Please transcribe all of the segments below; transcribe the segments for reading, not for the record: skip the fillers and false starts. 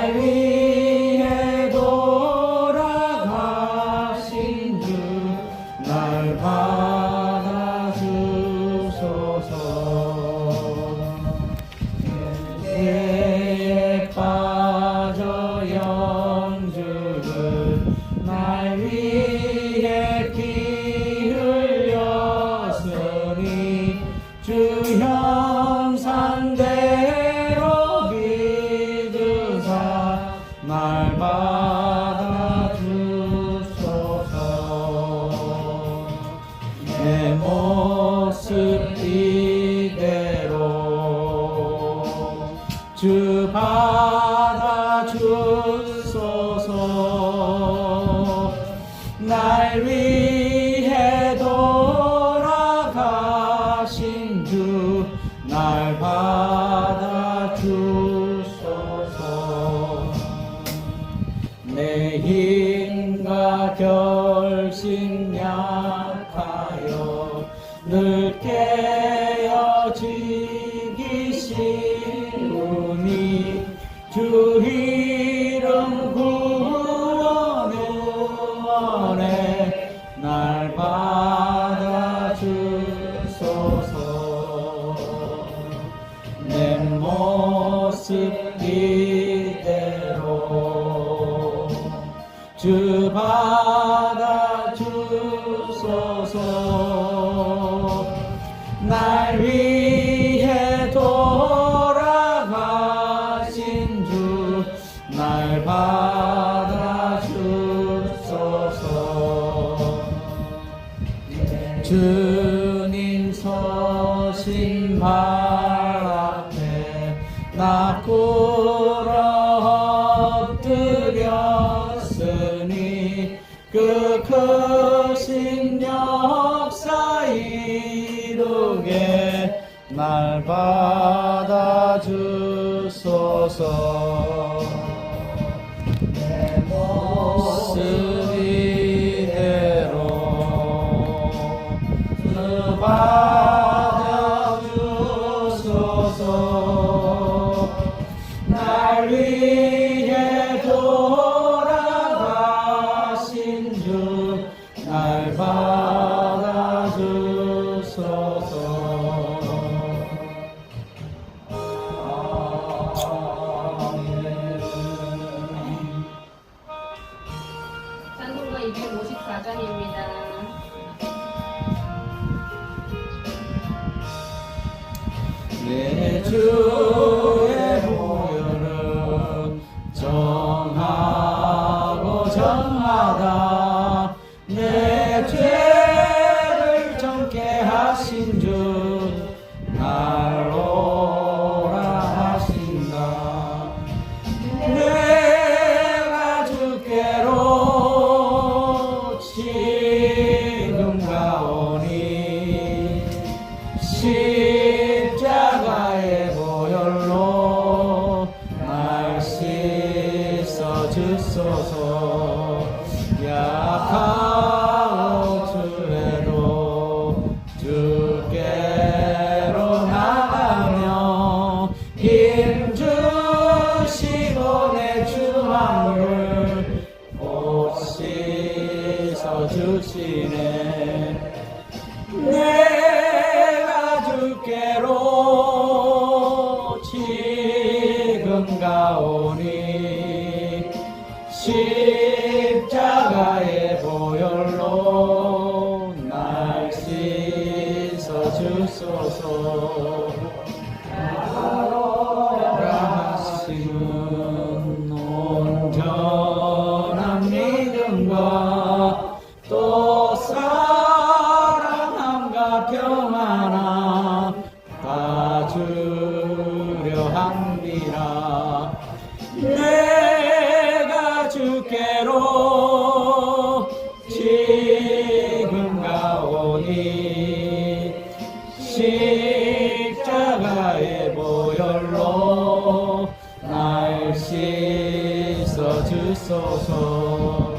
날 위해 돌아가신 주 날 받아주소서. 죄에 빠져 영주를 날 위해 피 흘렸으니 주 형상대로 믿으사 날 받아주소서. 내 모습 이대로 주 받아주소서. 날 위해 돌아가신 주 날 받아주소서. 내 힘과 결심 약하여 늘 깨어지기 쉬우니 주 이름 구원 응원해 날 받아주소서. 내 모습 이대로 주 받아주소서. 날 위해 돌아가신 주 날 받아주소서. 주님 서신 발 앞에 나 꿇어 엎드렸으니 그 크신 역사 이루게 날 받아주소서. 내 모습 이대로 주 받아주소서. 날 위해 돌아가신 주 날 받아주소서. 찬송가 254장입니다. 내 주의 보혈은 정하고 정하다. 내 죄를 정케 하신 주 날 오라 하신다. 내가 주께로 지금 가오니 십자가의 보혈로 날 씻어 주소서. 약하오 주에도 주께로 나가며 힘 주시고 내 주함을 곧 씻어 주시네. 내가 주께로 지금 가오니 십자가의 보혈로 날 씻어 주소서. 나로라 하심은 온전한 믿음과 또 사랑함과 평안함 다 주려 함이라. 내가 주께로 지금 가오니 십자가의 보혈로 날 씻어 주소서.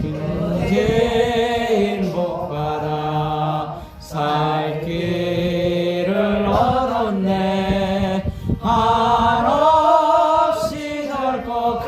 은혜인 복받아 살 길을 얻었네. 한없이 넓고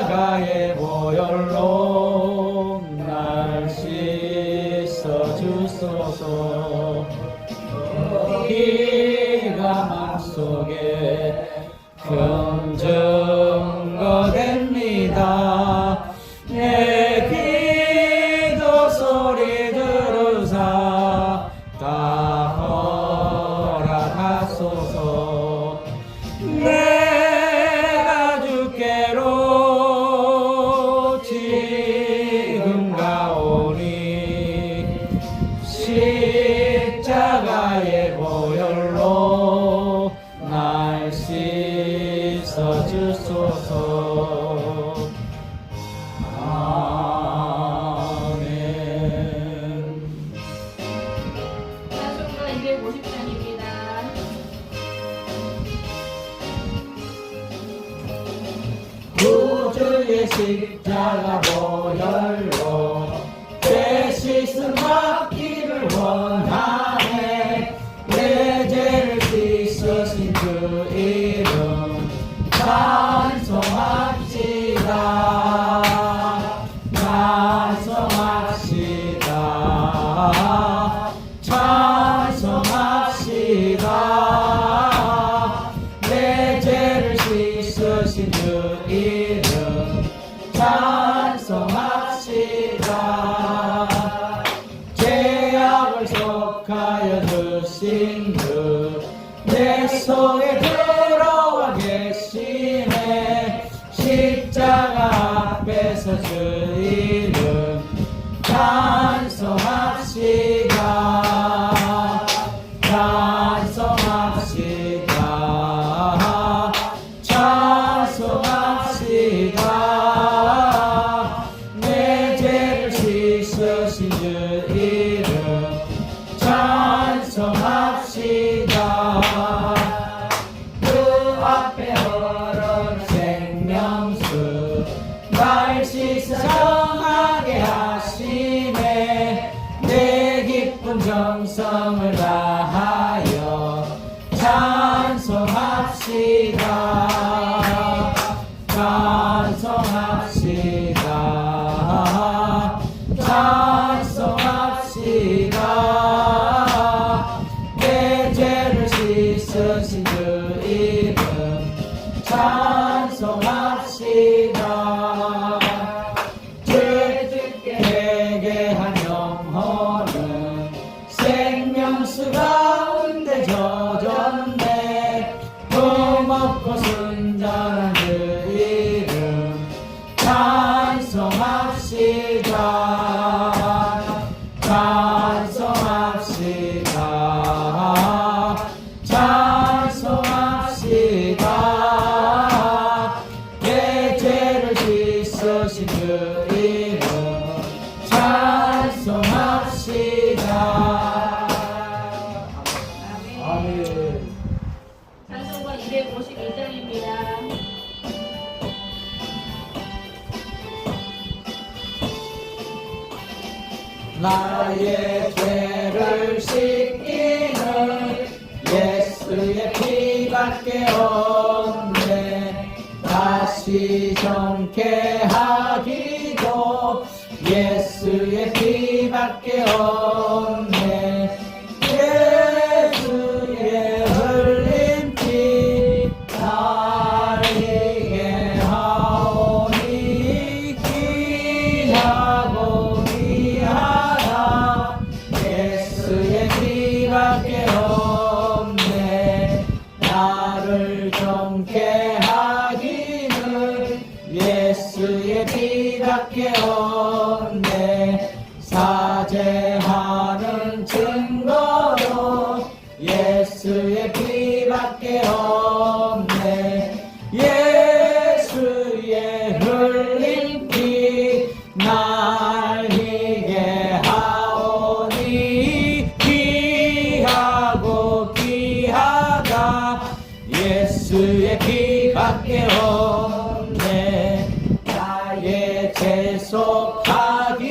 십자가의 보혈로 날 씻어 주소서. 피가 맘속에 큰 증거 됩니다. 내 기도 소리 들으사 다 허락하소서. 내가 주께로 지금 가오니 십자가의 보혈로 날 씻어 주소서. 아멘. 찬송가 250장입니다. 구주의 십자가 보혈로 죄 씻음 받기를 원하네. 내 죄를 씻으신 주 이름 찬송합시다. 찬송합시다. 찬송합시다. 내 죄를 씻으신 주 이름 찬송합시다. 죄악을 속하여 주신 그 내 속에 들어와 계시네. 십자가 앞에서 주 이름 찬송합시다. 찬송합시다. 찬송합시다. 내 죄를 씻으신 주 이름 찬송합시다. 그 앞에 흐르는 생명수 날 씻어 정하게 하시네. 내 기쁜 정성을 다하여 찬송합시다. 찬송합시다. 찬송합시다. 내 죄를 씻으신 주 이름 찬송합시다. 죄짓게 회개한 영혼은 생명수 가운데 젖었네. 고맙고 순전한 주 이름 찬송합시다. 찬송합시다. 찬송합시다. 내 죄를 씻으신 주 이름 찬송합시다. 아멘. 찬송가 251장입니다. 나의 죄를 씻기는 예수의 피밖에 없네. 다시 정케 하기도 예수의 피밖에 없네. 예수의 흘린 피 나에게 하오니 귀하고 귀하다. 예수의 피밖에 없네. 나를 정케 하기는 예수의 피밖에 없네. 사죄하는 증거로 예수의 피밖에 없네. 예수의 흘린 피 날 희게 하오니 귀하고 귀하다. 예수의 피밖에 없네. 나의 재속하기를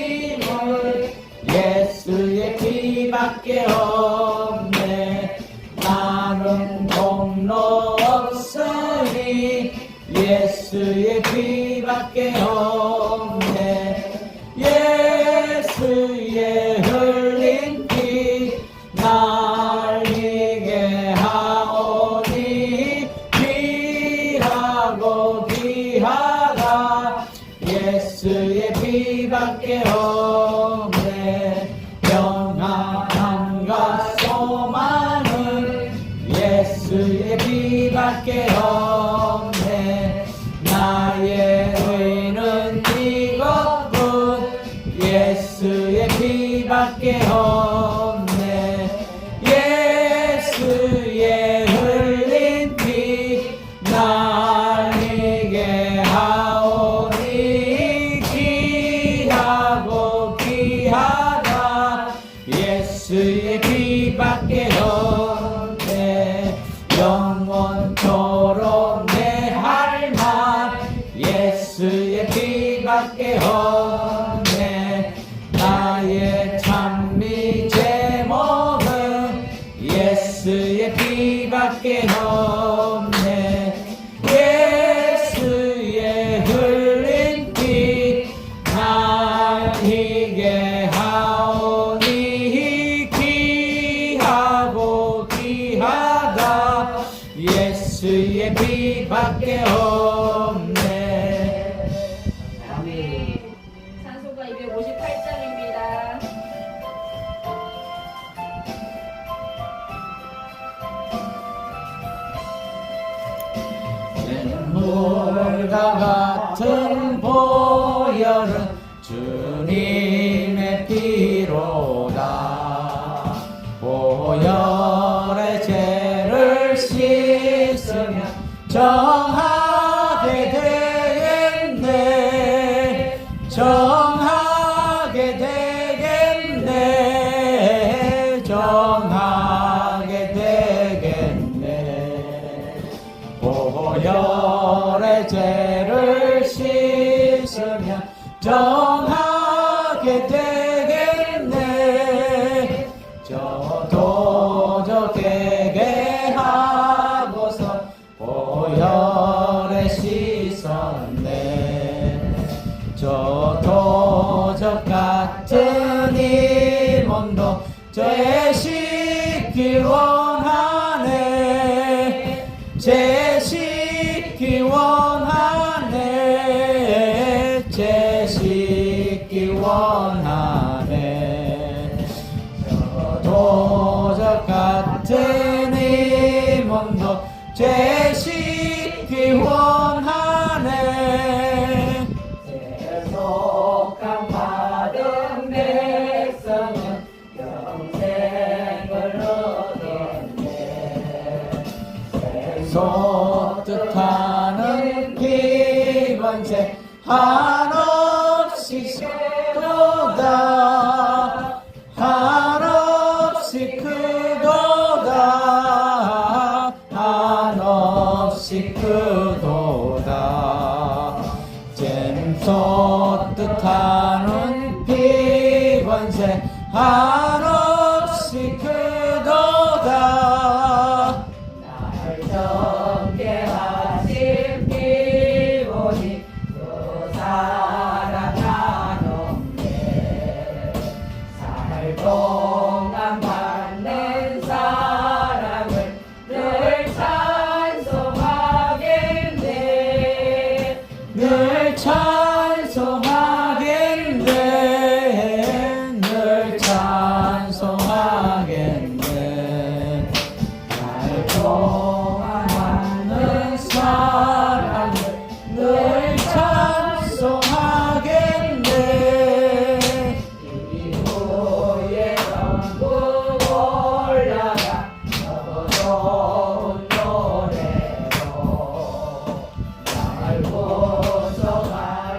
예수의 피밖에 없네. 나는 공로 없으니 예수의 피밖에 피밖에 없네. 예수의 흘린 피 날 이게 하오니 귀하고 귀하다. 예수의 피밖에 없네. 평안함과 소망은 예수의 피밖에 없네. 나의 의는 이것뿐 예수의 피밖에 없네. 예수의 흘린 피 날 이게 하오니 귀하고 귀하다. 예수의 피밖에 없네. 영원토록 내 할 말 예수의 피밖에 없네. 나의 찬미 제목은 예수의 피밖에 없네. 예수의 흘린 피 날 이게 하오니 귀하고 귀하다. 예수의 피밖에 없네. 아멘. 찬송가 258장입니다. 샘물과 같은 보혈은 주님의 피로다. 보혈의 죄를 씻으면 정하게 되겠네. 정하게 되겠네. 정하게 되겠네. 보혈의 죄를 씻으면 정하게 되겠네. 저 도적에게 하고서 보혈에 씻었네. 저 도적 같은 이 몸도 죄 씻기 원하네. 죄 씻기 원하네. 죄 씻기 원하네. 저 도적 같은 이 몸도 죄 씻기 원하네. 죄 속함 받은 백성은 영생을 얻었네. 소 뜻하는 기관체 한없이 크도다. 한없이 크도다. 한없이 크도다. 잼소 뜻하는 피관세 한없이 크도다. 날 정죄하신 피보니 그 사랑하는데 살동안 받는 사랑을 늘 찬송하겠네. 늘 찬송하겠네. 늘 찬송하겠네. 날 동안 받는 사랑을 늘 찬송하겠네. 이후에 영국 올라가 더 좋은 노래로 날 고소하게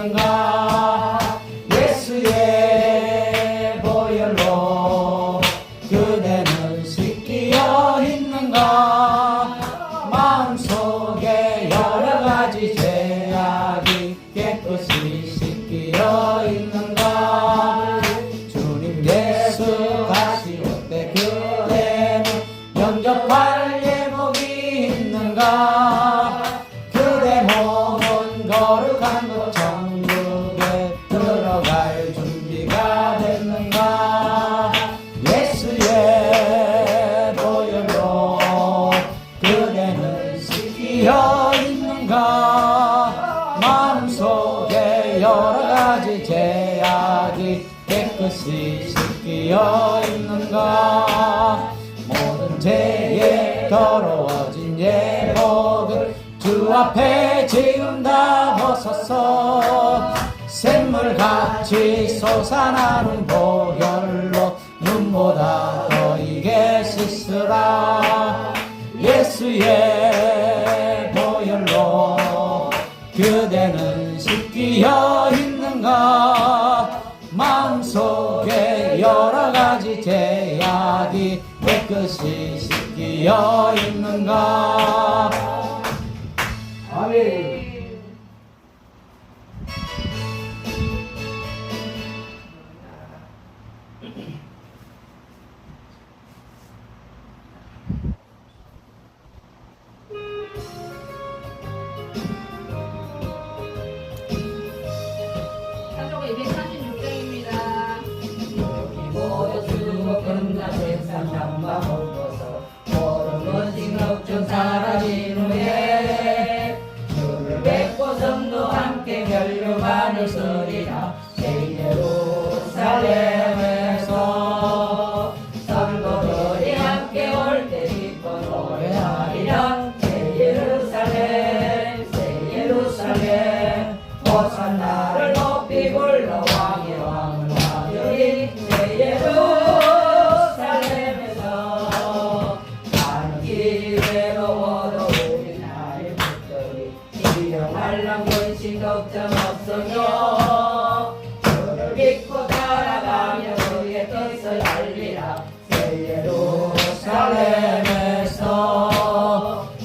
있는가 예수의 보혈로 그대는 씻기어 있는가 마음속에 여러가지 죄악이 깨끗이 씻기어 있는가 주님 예수 다시 올 때 그대는 영접할 예복이 있는가 그대 몸은 거룩한 것 천국에 들어갈 준비가 됐는가 예수의 보혈로 그대는 씻기어 있는가 마음속에 여러가지 죄악이 깨끗이 씻기어 있는가 모든 죄에 더러워진 예복을 주 앞에 지금 다 벗었어 샘물같이 솟아나는 보혈로 눈보다 더 이게 씻으라 예수의 보혈로 그대는 씻기어 있는가 마음속에 여러가지 죄악이 깨끗이 씻기어 있는가 아멘. 찬송가 246장입니다. 모여 수고 끝나 세상 장마 엎어서 모든 징역전 사라진 후에 주를 뵙고 성도 함께 멸류관을 쓰리라 새 예루살렘에서 성도들이 함께 올 때 기뻐 노래하리라 새 예루살렘 새 예루살렘 호산나를 높이 불러 왕의 왕을 맞으리 새 예루살렘에서 가는 길이 외로워도 우리 나의 붙들이 일용할랑 근심 걱정 없으며 주를 믿고 따라가며 그의 뜻을 알리라 새 예루살렘에서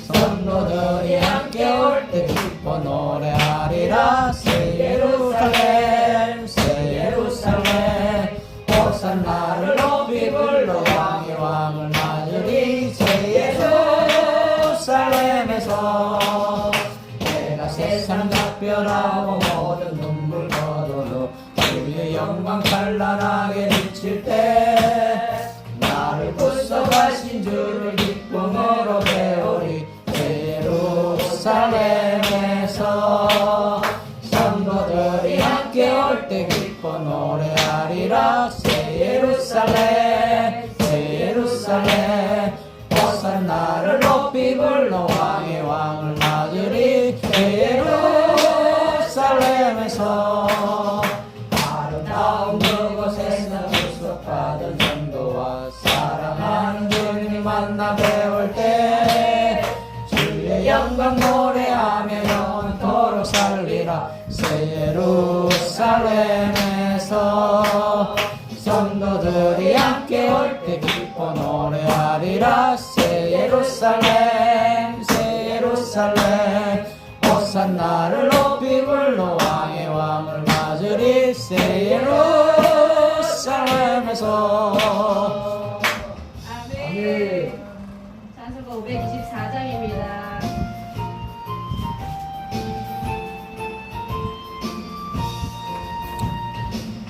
성도들이 함께 올 때 기뻐 노래하리라 새 예루살렘 새 예루살렘 호산나를 높이 불러 왕의 왕을 맞으리 새 예루살렘에서 내가 세상 작별하고 모든 눈물 거두어 주의 영광 찬란하게 비칠 때 나를 구속하신 주를 기쁨으로 배우리 새 예루살렘에서 성도들이 함께 올 때 기뻐 노래하리라 새 예루살렘 호산나를 높이 불러 왕의 왕을 맞으리 새 예루살렘에서 아름다운 그곳에서 구속받은 성도와 사랑하는 주님 만나 배울 때 주의 영광 노래하며 영원토록 살리라 새 예루살렘에서 성도들이 함께 올 때 기뻐 노래하리라 새 예루살렘 호산나를 높이 불러 왕의 왕을 맞으리 새 예루살렘에서 아멘. 찬송가 524장입니다.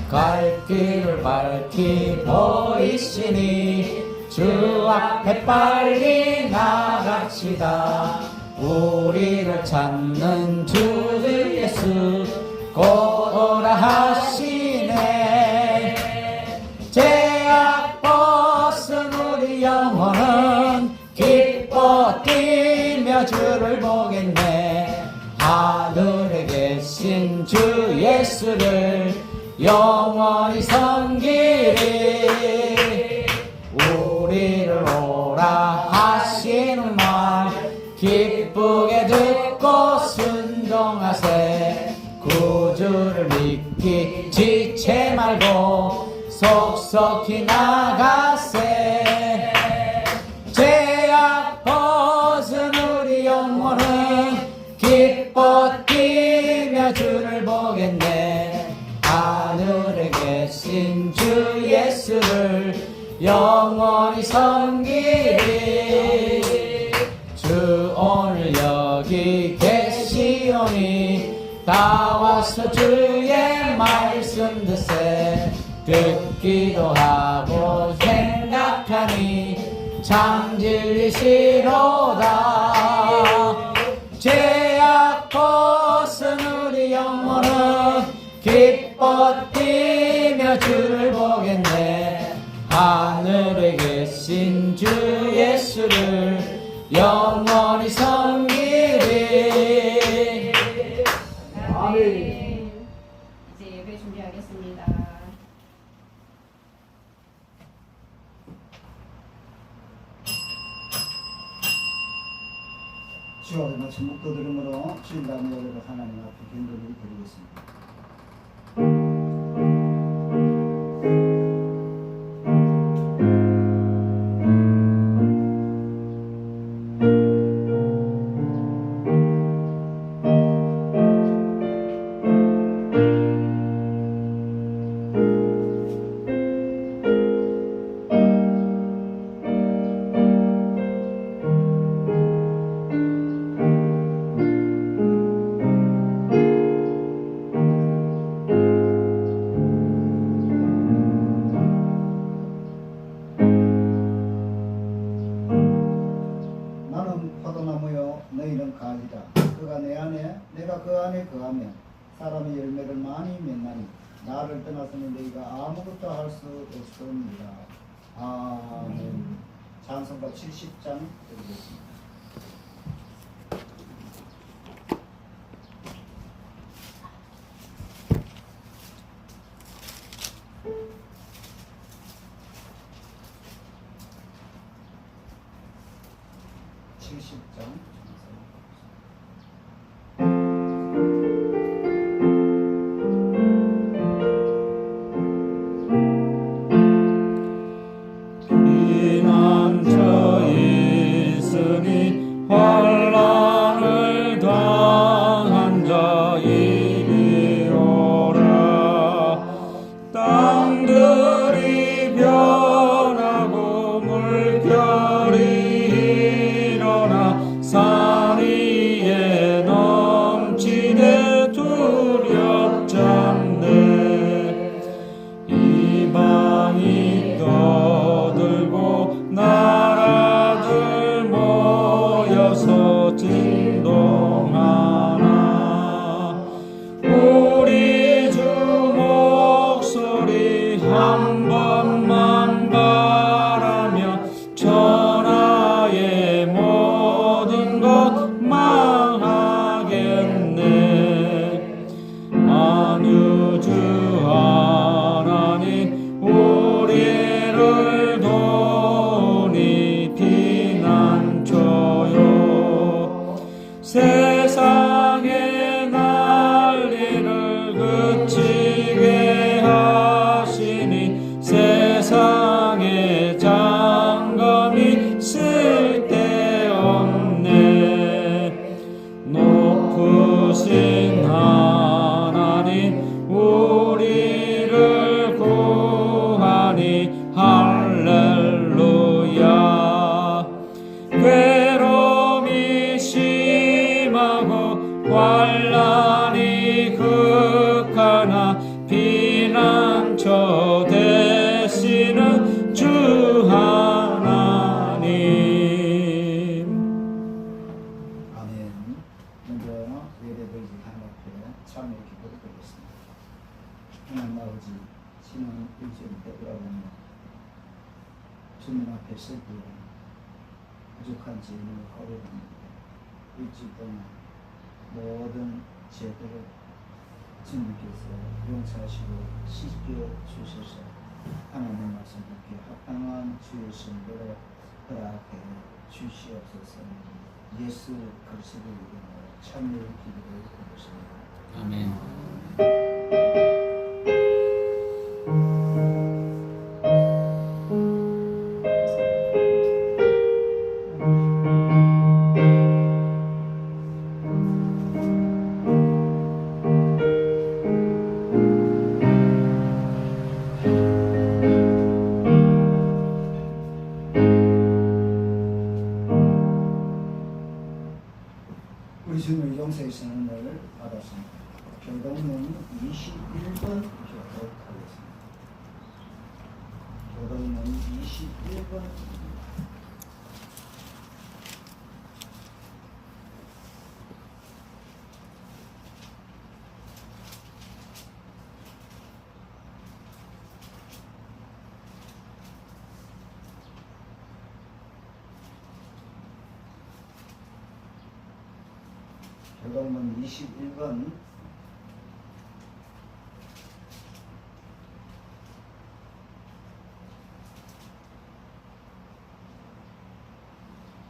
갈 길을 밝히 보이시니 주 앞에 빨리 나갑시다 우리를 찾는 주 예수 곧 오라 하시네 죄악 벗은 우리 영혼은 기뻐 뛰며 주를 보겠네 하늘에 계신 주 예수를 영원히 섬기리 우리를 오라 하시는 말 기쁘게 듣고 순종하세 구주를 믿기 지체 말고 속속히 나가세. 죄악 벗은 우리 영혼은 기뻐 뛰며 주를 보겠네. 하늘에 계신 주 예수를 영원히 섬기리. 주 오늘 여기 계시오니 다 와서 주의 말씀 듣기도 하고 생각하니 참 진리시로다. 죄악 벗은 우리 영혼은 기뻐 뛰며 주를 보겠네. 하늘에 계신 주 예수를 영원히 섬기리. 아멘. 이제 예배 준비하겠습니다. 주와 같이 묵도 들음으로 주인 다음에 예배를 하나님 앞에 견고히 드리겠습니다. 너희는 가지라. 그가 내 안에 내가 그 안에 거하면 사람이 열매를 많이 맺나니 나를 떠나서는 너희가 아무것도 할 수 없습니다. 아멘. 찬송가 70장 드리겠습니다. 피난처에 있으니 환난을 당한 자이리오라. 땅들이 변하고 물결이 일어나 산 위에 넘치되 두렵지 않네. 이방이 떠들고 나라들 모여서 진동하나. 우리 주 목소리 한 번만 바라며 천하의 모든 것 망하겠네. 만유주 하나님 우리를 도우니 피난처요. 세상의 난리를 그치게 하시니 세상의 장검이 쓸데없네. 높으신 하나님 우리를 구하니 할렐루야. 괴로움이 심하고 환난이 극하나 피난처 되시는 주 하나님. 아멘. 먼저 예배드리기 하나님 앞에 참여 기도를 드리겠습니다. 하나님 아버지, 신은 일주일 되돌아보며 주님 앞에 서기에 부족한 죄를 허락합니다. 일주일 동안 모든 죄들을 주님께서 용서하시고 씻겨 주셔서 하나님의 말씀 듣기에 합당한 주의 선거를 허락해 주시옵소서. 예수 그리스도의 이름으로 참여의 기도를 드렸습니다. 아멘. 교동문 21번 교독 하겠습니다. 교동문 21번. 교동문 21번.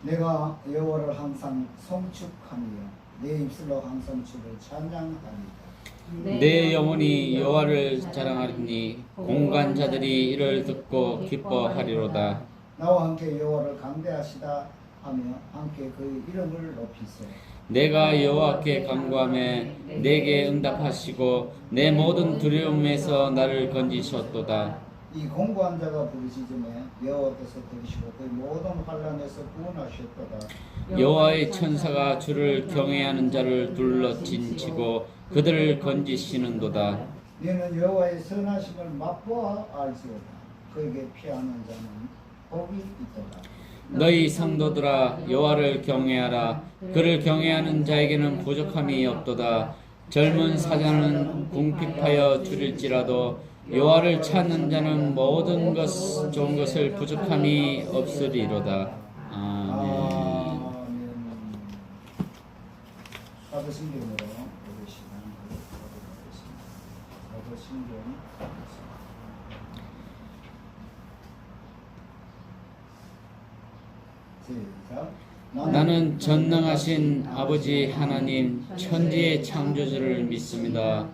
내가 여호와를 항상 송축하며 내 입술로 항상 주를 찬양하리이다. 내 영혼이 여호와를 자랑하리니 공간 자들이 이를 듣고 기뻐하리로다. 나와 함께 여호와를 강대하시다 하며 함께 그의 이름을 높이세. 내가 여호와께 간구하며 내게 응답하시고 내 모든 두려움에서 나를 건지셨도다. 이 공고한 자가 부르짖음에 여호와께서 들으시고 그의 모든 환난에서 구원하셨도다. 여호와의 천사가 주를 경외하는 자를 둘러진치고 그들을 건지시는도다. 너는 여호와의 선하심을 맛보아 알지어다. 그에게 피하는 자는 복이 있도다. 너희 성도들아 여호와를 경외하라. 그를 경외하는 자에게는 부족함이 없도다. 젊은 사자는 궁핍하여 줄일지라도 여호와를 찾는 자는 모든 좋은 것을 부족함이 없으리로다. 아멘. 사도신경으로 우리 시간 가보겠습니다. 사도신경 시작. 나는 전능하신 아버지 하나님 천지의 창조주를 믿습니다.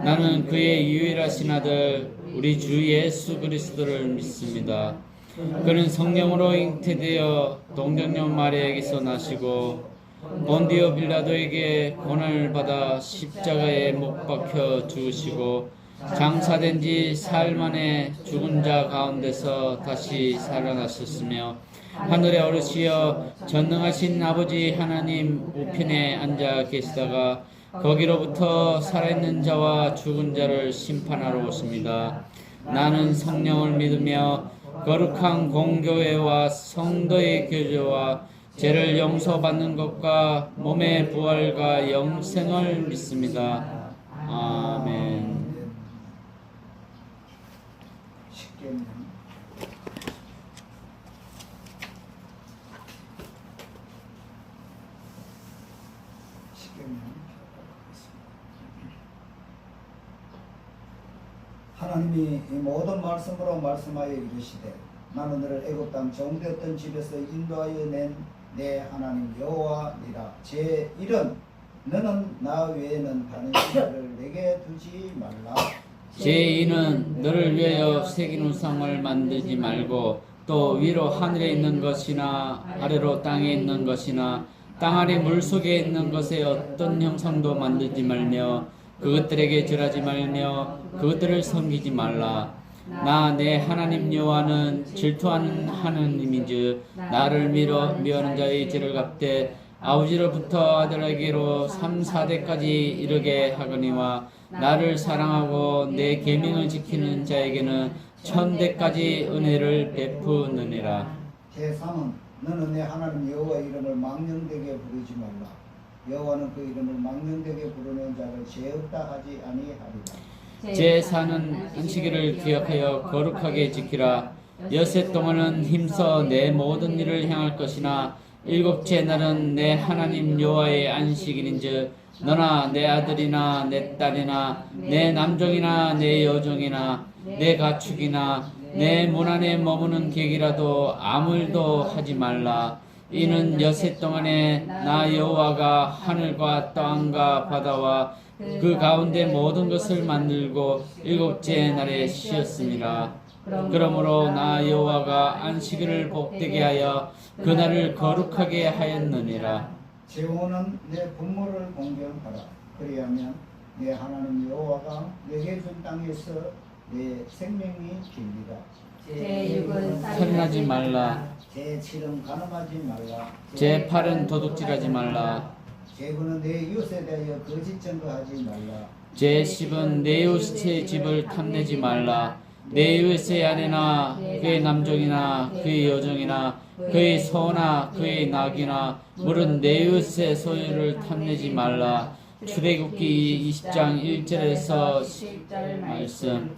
나는 그의 유일하신 아들 우리 주 예수 그리스도를 믿습니다. 그는 성령으로 잉태되어 동정녀 마리아에게서 나시고 본디오 빌라도에게 고난을 받아 십자가에 못 박혀 죽으시고 장사된 지 사흘 만에 죽은 자 가운데서 다시 살아나셨으며 하늘에 오르시어 전능하신 아버지 하나님 우편에 앉아 계시다가 거기로부터 살아있는 자와 죽은 자를 심판하러 오십니다. 나는 성령을 믿으며 거룩한 공교회와 성도의 교제와 죄를 용서받는 것과 몸의 부활과 영생을 믿습니다. 아멘. 십계명 하나님이 이 모든 말씀으로 말씀하여 이르시되 나는 너를 애굽 땅 종되었던 집에서 인도하여 낸 내 하나님 여호와니라. 제 1은 너는 나 외에는 다른 신을 내게 두지 말라. 제2는 너를 위하여 새긴 우상을 만들지 말고 또 위로 하늘에 있는 것이나 아래로 땅에 있는 것이나 땅 아래 물속에 있는 것의 어떤 형상도 만들지 말며 그것들에게 절하지 말며 그것들을 섬기지 말라. 나 내 하나님 여호와는 질투하는 하나님인즉 나를 미워하는 자의 죄를 갚되 아버지로부터 아들에게로 3, 4대까지 이르게 하거니와 나를 사랑하고 내 계명을 지키는 자에게는 1000대까지 은혜를 베푸느니라. 제3은 너는 내 하나님 여호와의 이름을 망령되게 부르지 말라. 여호와는 그 이름을 망령되게 부르는 자를 죄 없다 하지 아니하리라. 제4는 안식일을 기억하여 거룩하게 지키라. 엿새 동안은 힘써 내 모든 일을 행할 것이나 일곱째 날은 내 하나님 여호와의 안식일인즉 너나 내 아들이나 내 딸이나 내 남종이나 내 여종이나 내 가축이나 내 문 안에 머무는 객이라도 아무 일도 하지 말라. 이는 엿새 동안에 나 여호와가 하늘과 땅과 바다와 그 가운데 모든 것을 만들고 일곱째 날에 쉬었습니다. 그러므로 나 여호와가 안식일을 복되게 하여 그날을 거룩하게 하였느니라. 제5는 내 부모를 공경하라. 그리하면 내 하나님 여호와가 내게 준 땅에서 내 생명이 길리라. 제6은 살인하지 말라. 제7은 간음하지 말라. 제8은 도둑질하지 말라. 제9는 내 이웃에 대하여 거짓 증거하지 말라. 제10은 내 이웃의 집을 탐내지 말라. 내 이웃의 아내나 그의 남종이나 그의 여종이나 그의 소나 그의 낙이나 물은 내 이웃의 소유를 탐내지 말라. 출애굽기 20장 1절에서 10절 말씀.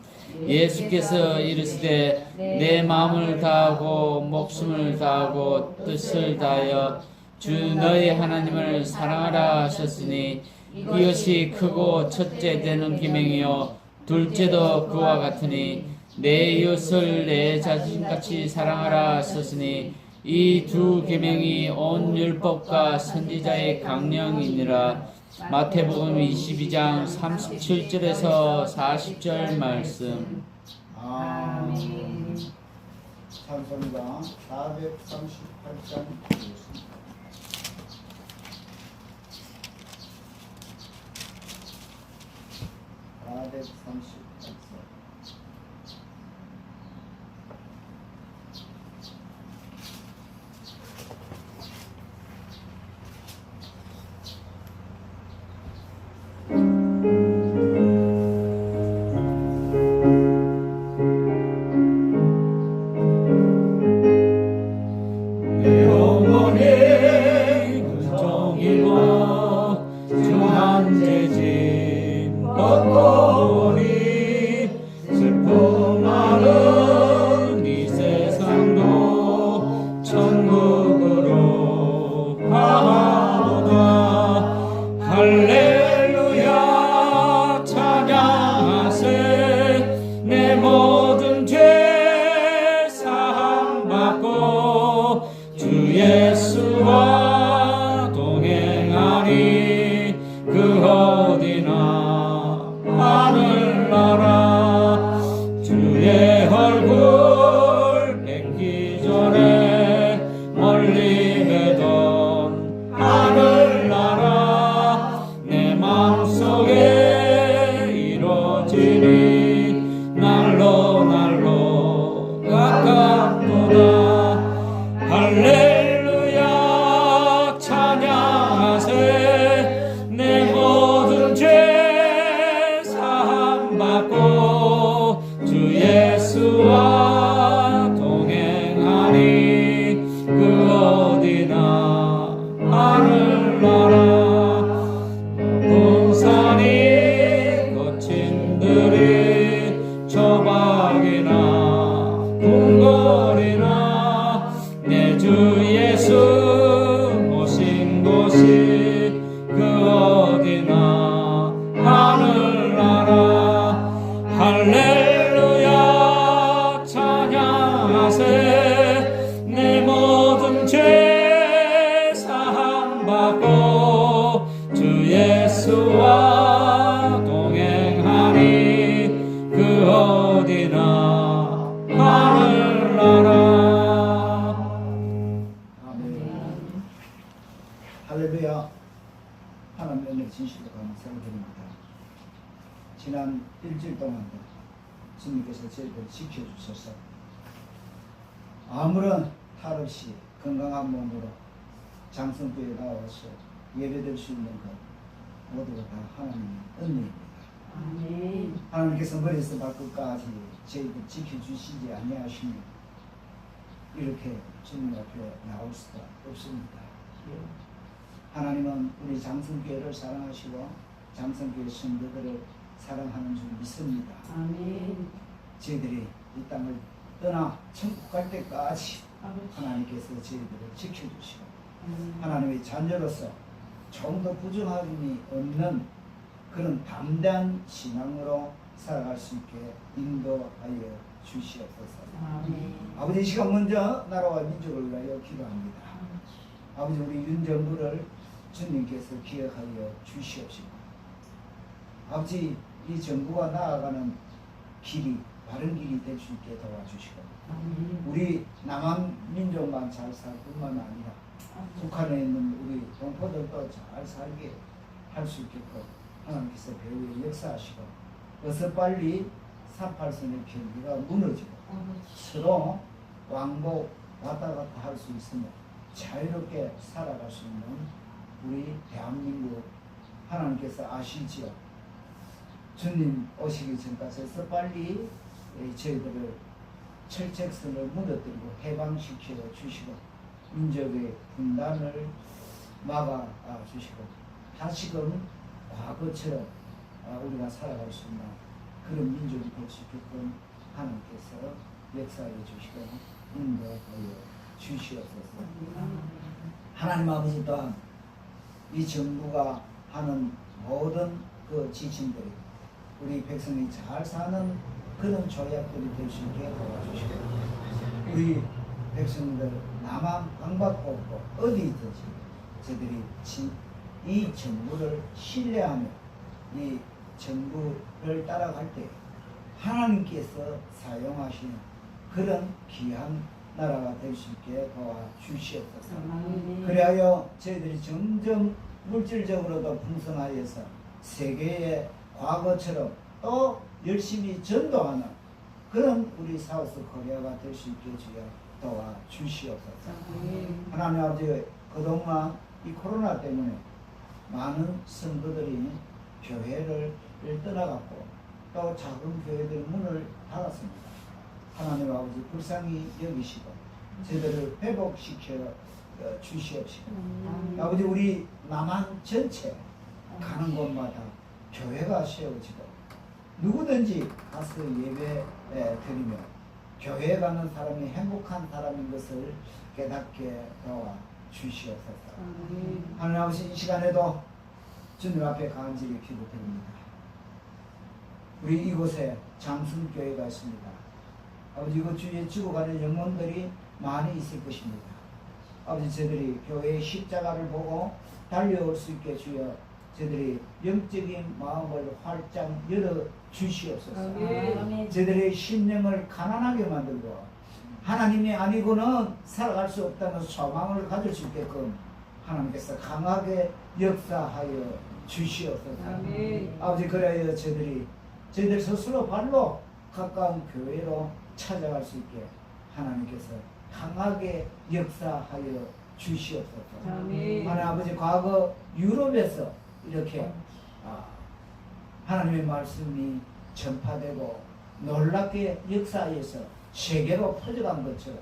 예수께서 이르시되 내 마음을 다하고 목숨을 다하고 뜻을 다하여 주 너희 하나님을 사랑하라 하셨으니 이것이 크고 첫째 되는 계명이요 둘째도 그와 같으니 내 이웃을 내 자신같이 사랑하라 하셨으니 이 두 계명이 온 율법과 선지자의 강령이니라. 마태복음 22장 37절에서 40절 말씀. 아멘. 찬송가 438장 보겠습니다. 영원히 긍정이고 중한 죄짐 벗고니 슬픔 많은 이 세상도 천국으로 가보다. 할렐루야 찬양하세. 내 모든 죄 사함받고 주 예수와 동행하니 그 어디나 하늘나라. 주의 얼굴 뵙기 전에 멀리 뵈던 하늘나라 내 마음속에 이루어지니 날로 날로 가깝도다. 할렐루야 찬양하세. 내 모든 죄 사함받고 주 예수와 동행하니 그 어디나 하늘나라. 높은 산이 거친 들이 조박이나 궁궐이나 내 주 예수 오신 곳이 그 어디나 하늘나라. 할렐루야 찬양하세. 내 모든 죄 사함받고 주 예수와 동행하니 그 어디나 하늘나라. 할렐루야. 하나님의 은혜 진실로 감사를 드립니다. 지난 일주일 동안도 주님께서 저희를 지켜주셔서 아무런 탈 없이 건강한 몸으로 장성교회에 나와서 예배될 수 있는 것 모두가 다 하나님의 은혜입니다. 아멘. 하나님께서 머리에서 발끝까지 저희를 지켜주시지 아니하시면 이렇게 주님 앞에 나올 수가 없습니다. 하나님은 우리 장성교회를 사랑하시고 장성교회 성도들을 사랑하는 줄 믿습니다. 아멘. 저희들이 이 땅을 떠나 천국 갈 때까지 하나님께서 저희들을 지켜주시고 하나님의 자녀로서 좀 더 부정함이 없는 그런 담대한 신앙으로 살아갈 수 있게 인도하여 주시옵소서. 아멘. 아버지, 이 시간 먼저 나라와 민족을 위하여 기도합니다. 아버지, 우리 윤 정부를 주님께서 기억하여 주시옵시고, 아버지, 이 정부가 나아가는 길이 바른 길이 될 수 있게 도와주시고, 우리 남한 민족만 잘 살 뿐만 아니라 북한에 있는 우리 동포들도 잘 살게 할 수 있게끔 하나님께서 배후에 역사하시고, 어서 빨리 3.8선의 경기가 무너지고 서로 왕복 왔다 갔다 할 수 있으며 자유롭게 살아갈 수 있는 우리 대한민국 하나님께서 아실지어 주님 오시기 전까지 해서 빨리 저희들을 철책선을 무너뜨리고 해방시켜 주시고 민족의 분단을 막아 주시고 다시금 과거처럼 우리가 살아갈 수 있는 그런 민족이 될 수 있게끔 하나님께서 역사해 주시고 인도하여 주시옵소서. 하나님 아버지 또한 이 정부가 하는 모든 그 지침들이 우리 백성이 잘 사는 그런 조약들이 될 수 있게 도와주시고 우리 백성들 나만 강박고 없고 어디 있든지 저들이 이 정부를 신뢰하며 이 정부를 따라갈 때 하나님께서 사용하시는 그런 귀한 나라가 될 수 있게 도와주시옵소서. 그리하여 저희들이 점점 물질적으로도 풍성하여서 세계의 과거처럼 또 열심히 전도하는 그런 우리 사우스 코리아가 될 수 있게 주여 도와주시옵소서. 하나님 아버지 그동안 이 코로나 때문에 많은 성도들이 교회를 떠나갔고 또 작은 교회들 문을 닫았습니다. 하나님 아버지 불쌍히 여기시고 저희들을 회복시켜 주시옵시고 아버지 우리 남한 전체 가는 곳마다 교회가 세워지고 누구든지 가서 예배 드리며 교회에 가는 사람이 행복한 사람인 것을 깨닫게 도와 주시옵소서. 하나님 아버지 이 시간에도 주님 앞에 간절히 기도드립니다. 우리 이곳에 장순교회가 있습니다. 아버지 이곳 주위에 죽어가는 영혼들이 많이 있을 것입니다. 아버지 저희들이 교회의 십자가를 보고 달려올 수 있게 주여 저희들이 영적인 마음을 활짝 열어 주시옵소서. 저희들의 심령을 가난하게 만들고 하나님이 아니고는 살아갈 수 없다는 소망을 가질 수 있게끔 하나님께서 강하게 역사하여 주시옵소서. 아버지 그래야 저희들 스스로 발로 가까운 교회로 찾아갈 수 있게 하나님께서 강하게 역사하여 주시옵소서. 하나님 아버지 과거 유럽에서 이렇게 하나님의 말씀이 전파되고 놀랍게 역사에서 세계로 퍼져간 것처럼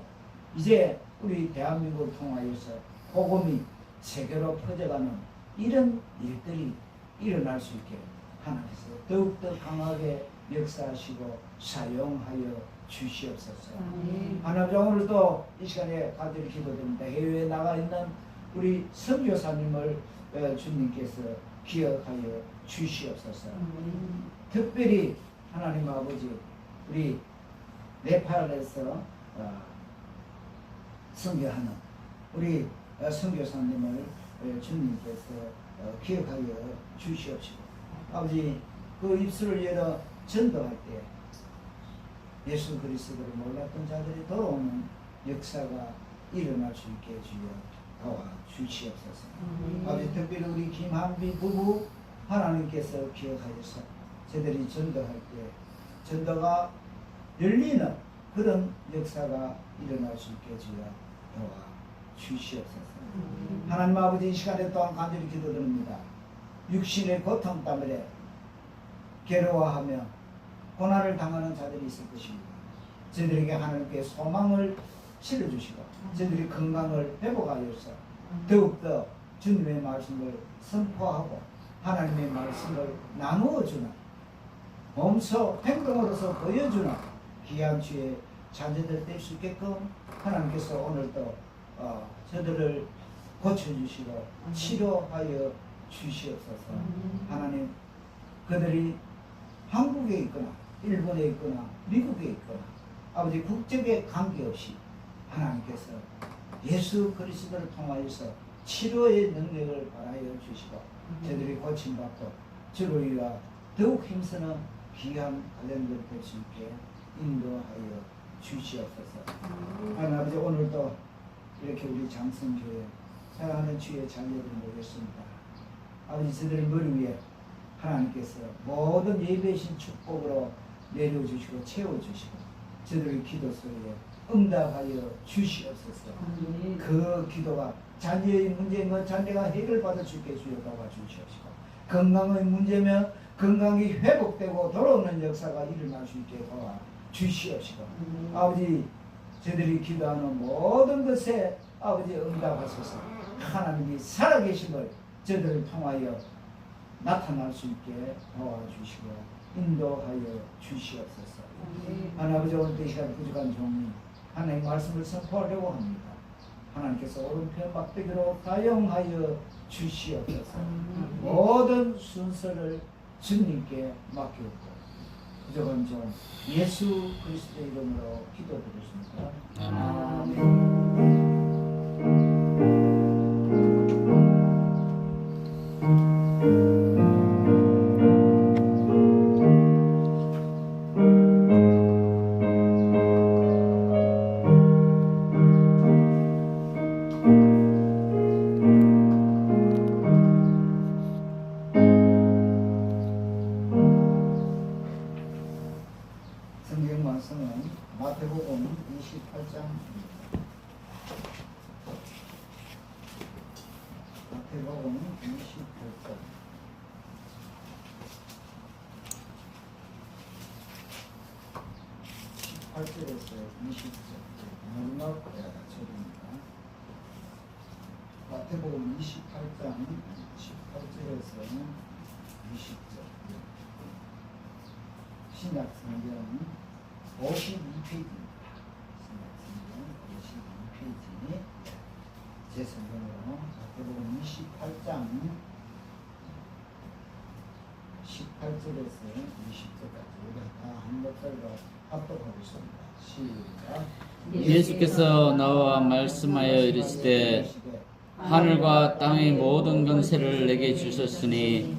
이제 우리 대한민국을 통하여서 복음이 세계로 퍼져가는 이런 일들이 일어날 수 있게 하나님께서 더욱더 강하게 역사하시고 사용하여 주시옵소서. 하나님 오늘도 이 시간에 간절히 기도드립니다. 해외에 나가 있는 우리 선교사님을 주님께서 기억하여 주시옵소서. 특별히 하나님 아버지 우리 네팔에서 선교하는 우리 선교사님을 주님께서 기억하여 주시옵시고 아버지 그 입술을 열어 전도할 때 예수 그리스도를 몰랐던 자들이 돌아오는 역사가 일어날 수 있게 주여 도와주시옵소서. 아버지 특별히 우리 김한비 부부 하나님께서 기억하여서 저들이 전도할 때 전도가 열리는 그런 역사가 일어날 수 있게 주여 도와주시옵소서. 하나님 아버지 이 시간에 또한 간절히 기도드립니다. 육신의 고통 때문에 괴로워하며 고난을 당하는 자들이 있을 것입니다. 저희들에게 하나님께 소망을 실어주시고 저희들이 건강을 회복하여서 더욱더 주님의 말씀을 선포하고 하나님의 말씀을 나누어주는 몸소 행동으로서 보여주는 귀한 주의 자녀들 될 수 있게끔 하나님께서 오늘도 저들을 고쳐주시고 치료하여 주시옵소서. 하나님 그들이 한국에 있거나 일본에 있거나 미국에 있거나 아버지 국적에 관계없이 하나님께서 예수 그리스도를 통하여서 치료의 능력을 발하여 주시고 저들이 고침받고 주를 위하여 더욱 힘쓰는 귀한 가정들 될 수 있게 인도하여 주시옵소서. 하나님 아버지 오늘도 이렇게 우리 장성교회 사랑하는 주의 자녀들 모였습니다. 아버지 저들의 머리 위에 하나님께서 모든 예배신 축복으로 내려주시고 채워주시고 저들의 기도 소리에 응답하여 주시옵소서. 그 기도가 자녀의 문제인 것 자녀가 해결받을 수 있게 주여 도와주시옵시고 건강의 문제면 건강이 회복되고 돌아오는 역사가 일어날 수 있게 도와 주시옵시고 아버지 저들이 기도하는 모든 것에 아버지 응답하소서. 하나님이 살아계심을 저들을 통하여 나타날 수 있게 도와주시고 인도하여 주시옵소서. 하나님 아버지 오늘 이 시간 부족한 종이 하나님의 말씀을 선포하려고 합니다. 하나님께서 오른편 막대기로 사용하여 주시옵소서. 모든 순서를 주님께 맡겼고 부족한 종 예수 그리스도의 이름으로 기도드렸습니다. 아멘. 성경 말씀은 마태복음 28장 마태복음 28장 18절에서 20절 마지막 절입니다. 마태복음 28장 18절에서 20절 신약 성경 52페이지입니다. 신약 성경 52페이지 제 성경으로 마태복음 28장 18절에서 20절까지 다 한 목소리로 합독하겠습니다. 시작. 예수께서 나와 말씀하여 이르시되 하늘과 땅의 모든 권세를 내게 주셨으니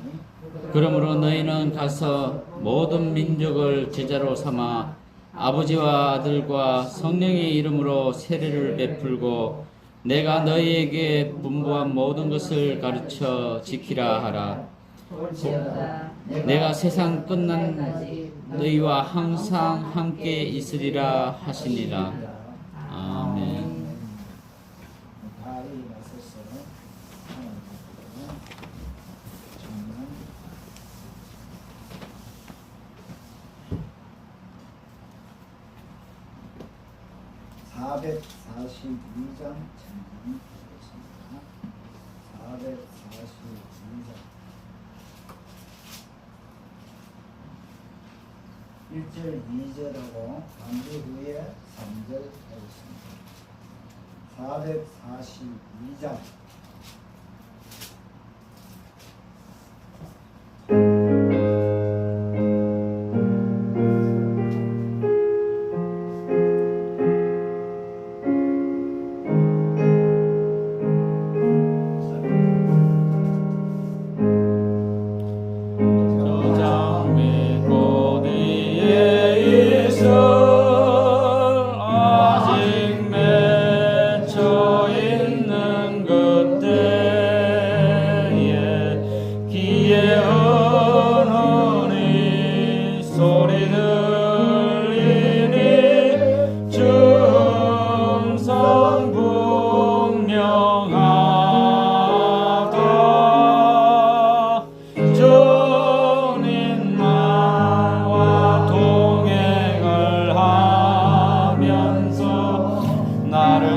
그러므로 너희는 가서 모든 민족을 제자로 삼아 아버지와 아들과 성령의 이름으로 세례를 베풀고 내가 너희에게 분부한 모든 것을 가르쳐 지키라 하라. 내가 세상 끝난 너희와 항상 함께 있으리라 하시니라. 아멘. 다 일어나셔서 하나님 정말 442장 전문하겠습니다. 442장 1절, 2절하고 반주 후에 3절 하겠습니다. 442장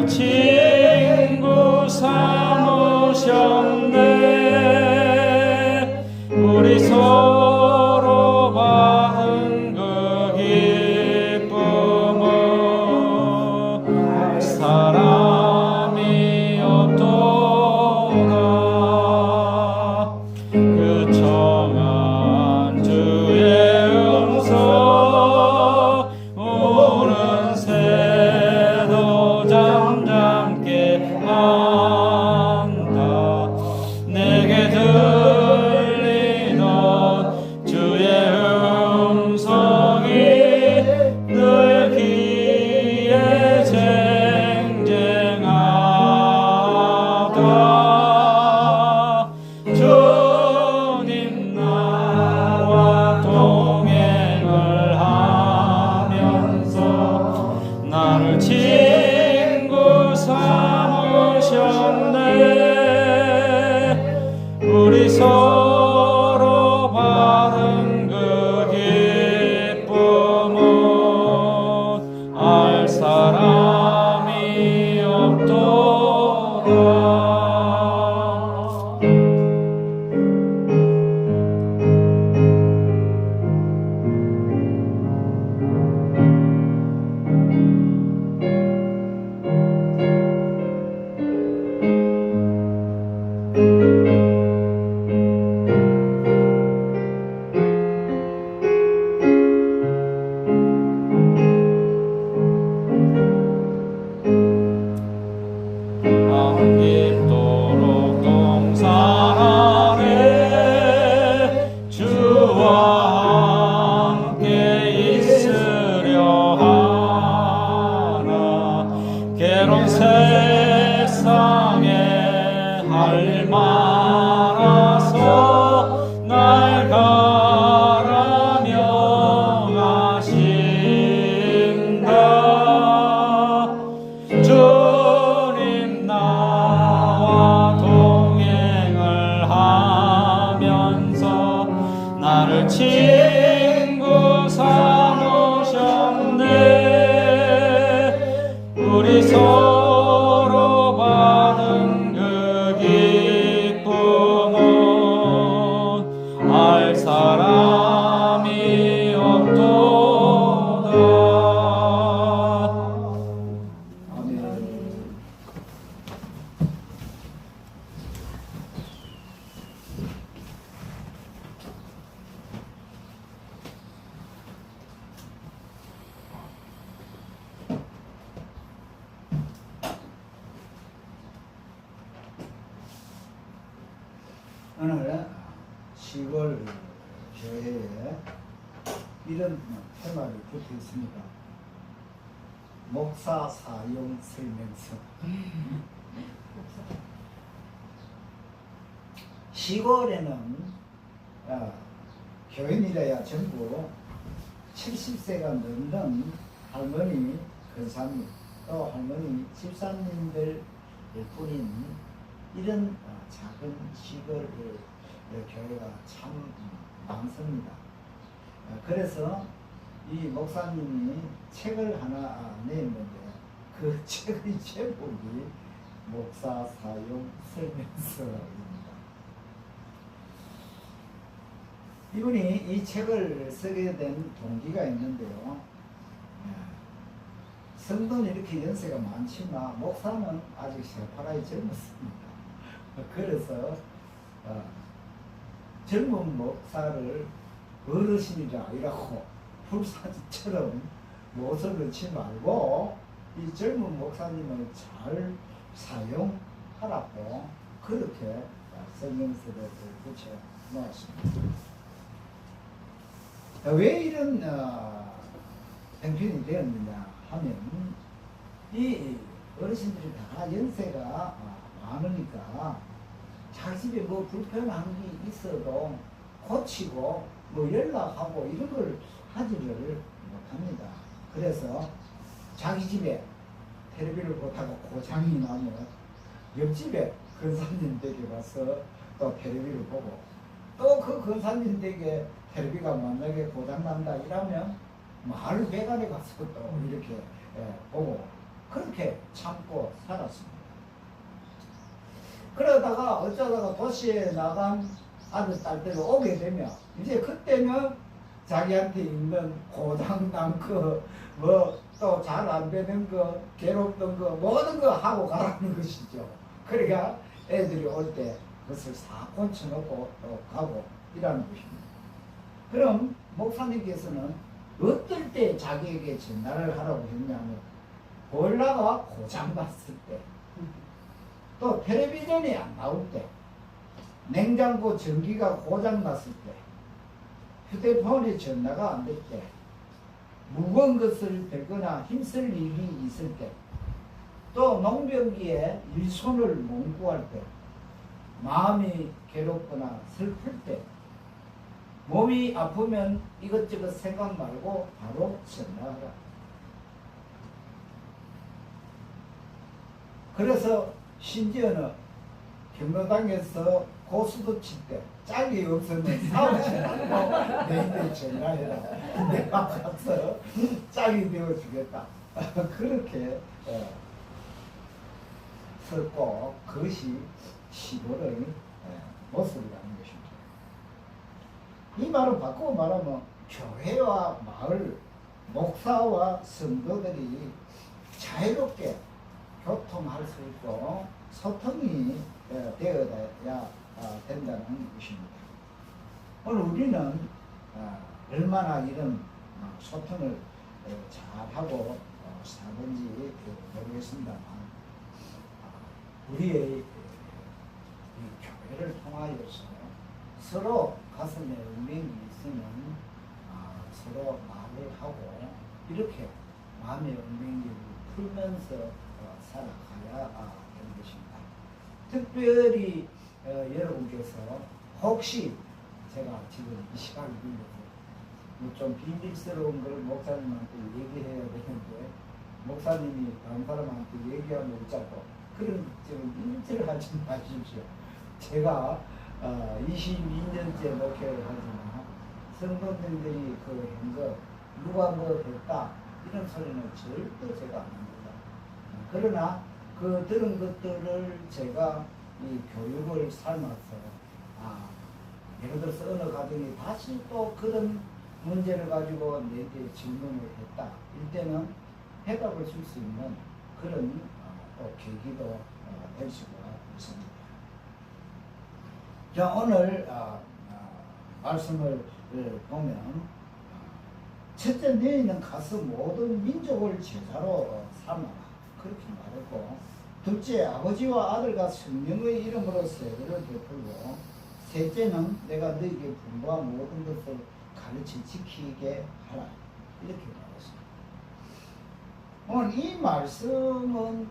친구 삼으셨네. 우리 서로 받은 그 오늘 시골 교회에 이런 테마를 붙어 있습니다. 목사 사용 설명서. 시골에는 교인이라야 전부 70세가 넘는 할머니, 근사님, 또 할머니, 집사님들 뿐인 이런 작은 시골 교회가 참 많습니다. 그래서 이 목사님이 책을 하나 냈는데 그 책의 제목이 목사 사용 설명서입니다. 이분이 이 책을 쓰게 된 동기가 있는데요. 성도는 이렇게 연세가 많지만 목사는 아직 새파랗게 젊었습니다. 그래서 젊은 목사를 어르신이라 이라고 불사지처럼 못을 넣지 말고 이 젊은 목사님을 잘 사용하라고 그렇게 설명서를 붙여 놓았습니다. 왜 이런 형편이 되었느냐 하면 이 어르신들이 다 연세가 많으니까 자기 집에 뭐 불편한 게 있어도 고치고 뭐 연락하고 이런 걸 하지를 못합니다. 그래서 자기 집에 텔레비를 보다가 고장이 나면 옆집에 근사님 댁에 가서 또 텔레비를 보고 또 그 근사님 댁에 텔레비가 만약에 고장난다 이러면 마을 배관에 가서 또 이렇게 보고 그렇게 참고 살았습니다. 그러다가 어쩌다가 도시에 나간 아들 딸들이 오게 되면 이제 그때는 자기한테 있는 고장난 거 뭐 또 잘 안 되는 거 괴롭던 거 모든 거 하고 가라는 것이죠. 그러니까 애들이 올 때 그것을 싹 고쳐놓고 또 가고 이라는 것입니다. 그럼 목사님께서는 어떨 때 자기에게 전달을 하라고 했냐면 보일러가 고장났을 때, 또 텔레비전이 안 나올 때, 냉장고 전기가 고장났을 때, 휴대폰이 전화가 안 될 때, 무거운 것을 들거나 힘쓸 일이 있을 때, 또 농병기에 일손을 못 구할 때, 마음이 괴롭거나 슬플 때, 몸이 아프면 이것저것 생각 말고 바로 전화하라. 그래서 심지어는 경로당에서 고수도 칠 때 짝이 없으면 싸우지 말고 내한테 전화해라. 내가 가서 짝이 되어주겠다. 그렇게 썼고 그것이 시골의 모습이라는 것입니다. 이 말을 바꾸고 말하면 교회와 마을, 목사와 성도들이 자유롭게 교통할 수 있고 소통이 되어야 된다는 것입니다. 오늘 우리는 얼마나 이런 소통을 잘하고 사는지 모르겠습니다만 우리의 이 교회를 통하여서 서로 가슴에 운명이 있으면 서로 말을 하고 이렇게 마음의 운명을 풀면서 살아가야 되는 것입니다. 특별히 여러분께서 혹시 제가 지금 이 시간을 빌려서 좀 비밀스러운 걸 목사님한테 얘기해야 되는데 목사님이 다른 사람한테 얘기하면 어쩌고 그런 일을 하지 마십시오. 제가 22년째 목회를 하지만 성도님들이 그 한 거 누가 뭐 했다 이런 소리는 절대 제가 안 합니다. 그러나 그 들은 것들을 제가 이 교육을 삶아서 예를 들어서 어느 가정이 다시 또 그런 문제를 가지고 내게 질문을 했다. 이때는 해답을 줄 수 있는 그런 또 계기도 될 수가 있습니다. 자, 오늘 말씀을 보면 첫째 너희는 가서 모든 민족을 제자로 삼아라 그렇게 말했고 둘째 아버지와 아들과 성령의 이름으로 세례를 베풀고 셋째는 내가 너에게 분부한 모든 것을 가르쳐 지키게 하라. 이렇게 말했습니다. 오늘 이 말씀은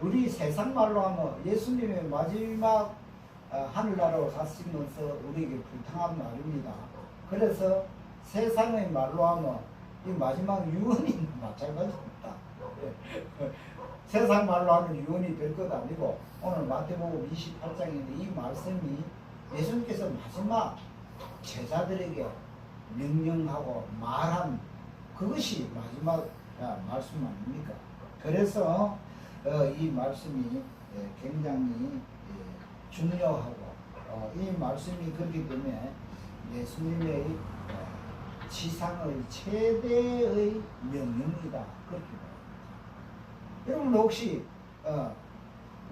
우리 세상 말로 하면 예수님의 마지막 하늘나라로 가시면서 우리에게 불탕한 말입니다. 그래서 세상의 말로 하면 이 마지막 유언이 마찬가지입니다. 세상 말로 하는 유언이 될 것 아니고 오늘 마태복음 28장인데 이 말씀이 예수님께서 마지막 제자들에게 명령하고 말한 그것이 마지막 말씀 아닙니까? 그래서 이 말씀이 굉장히 중요하고 이 말씀이 그렇기 때문에 예수님의 지상의 최대의 명령이다. 그렇게 말합니다. 여러분 혹시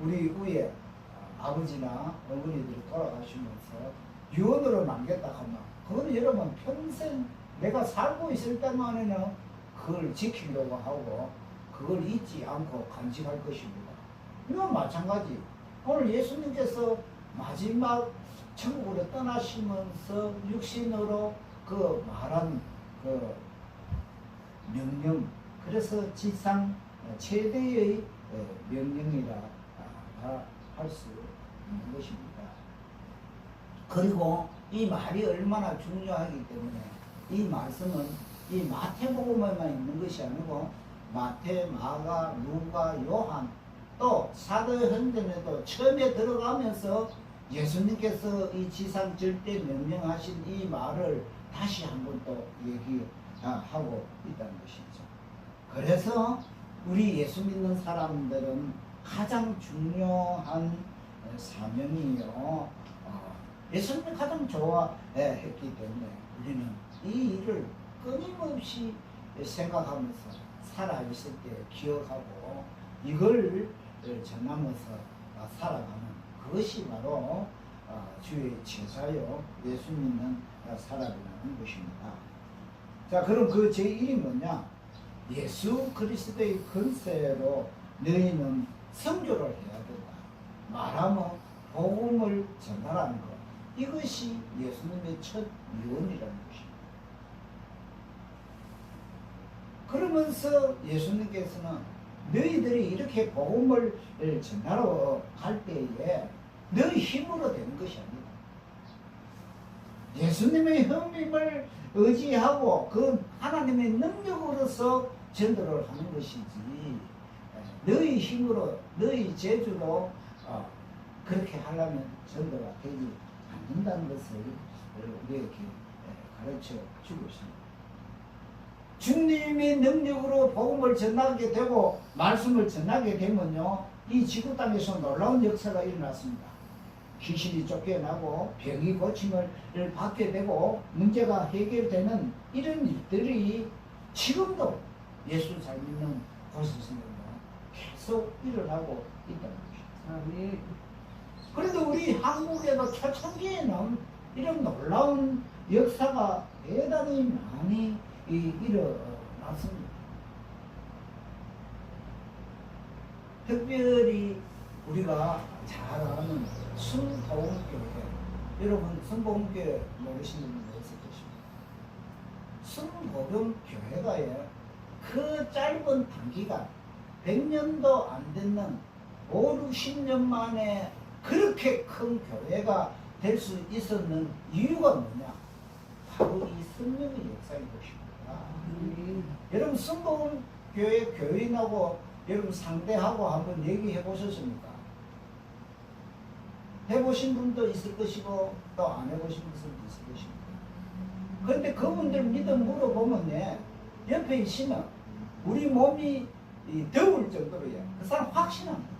우리 위에 아버지나 어머니들이 돌아가시면서 유언으로 남겼다 하면 그거는 여러분 평생 내가 살고 있을 때만은 그걸 지키려고 하고 그걸 잊지 않고 간직할 것입니다. 이건 마찬가지. 오늘 예수님께서 마지막 천국으로 떠나시면서 육신으로 그 말한 그 명령, 그래서 지상 최대의 명령이라 할 수 있는 것입니다. 그리고 이 말이 얼마나 중요하기 때문에 이 말씀은 이 마태복음에만 있는 것이 아니고 마태, 마가, 루가, 요한 또 사도행전에도 처음에 들어가면서 예수님께서 이 지상 절대 명령하신 이 말을 다시 한번 또 얘기하고 있다는 것이죠. 그래서 우리 예수 믿는 사람들은 가장 중요한 사명이요. 예수님이 가장 좋아했기 때문에 우리는 이 일을 끊임없이 생각하면서 살아있을 때 기억하고 이걸 전하면서 살아가는 그것이 바로 주의 제자요 예수 믿는 사람이라는 것입니다. 자, 그럼 그 제1이 뭐냐? 예수 그리스도의 권세로 너희는 선교를 해야 된다. 말하면 복음을 전하라는 것. 이것이 예수님의 첫 유언이라는 것입니다. 그러면서 예수님께서는 너희들이 이렇게 복음을 전하러 갈 때에 너희 힘으로 되는 것이 아니다. 예수님의 힘을 의지하고 그 하나님의 능력으로서 전도를 하는 것이지 너희 힘으로 너희 재주로 그렇게 하려면 전도가 되지 않는다는 것을 우리에게 가르쳐 주고 있습니다. 주님의 능력으로 복음을 전하게 되고 말씀을 전하게 되면요 이 지구 땅에서 놀라운 역사가 일어났습니다. 귀신이 쫓겨나고 병이 고침을 받게 되고 문제가 해결되는 이런 일들이 지금도 예수 잘 믿는 곳에서는 계속 일어나고 있다는 것입니다. 그래도 우리 한국에도 초창기에는 이런 놀라운 역사가 대단히 많이 일어났습니다. 특별히 우리가 잘 아는 순복음교회, 여러분 순복음교회 모르시는 분도 있을 것입니다. 순복음교회가 그 짧은 단기간 100년도 안 됐는 5, 60년 만에 그렇게 큰 교회가 될 수 있었는 이유가 뭐냐? 바로 이 성령의 역사인 것입니다. 여러분 순복음교회 교인하고 여러분 상대하고 한번 얘기해 보셨습니까? 해보신 분도 있을 것이고 또 안 해보신 분도 있을 것입니다. 그런데 그분들 믿음 물어보면 옆에 있으면 우리 몸이 더울 정도로 그 사람 확신합니다.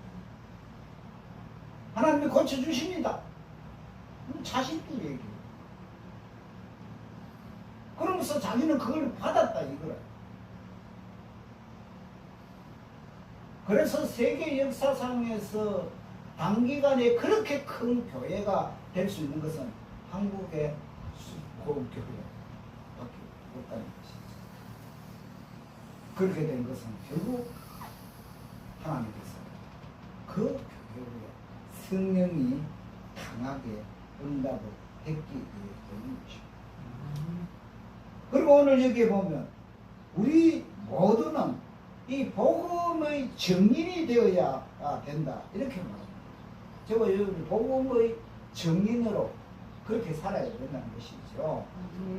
하나님이 고쳐주십니다. 자신도 얘기해요. 그러면서 자기는 그걸 받았다 이거라. 그래서 세계 역사상에서 단기간에 그렇게 큰 교회가 될 수 있는 것은 한국의 복음교회밖에 없다는 것이죠. 그렇게 된 것은 결국 하나님께서 그 교회에 성령이 강하게 응답을 했기 때문이죠. 그리고 오늘 여기에 보면 우리 모두는 이 복음의 증인이 되어야 된다 이렇게 말합니다. 제가 여러분 복음의 증인으로 그렇게 살아야 된다는 것이죠.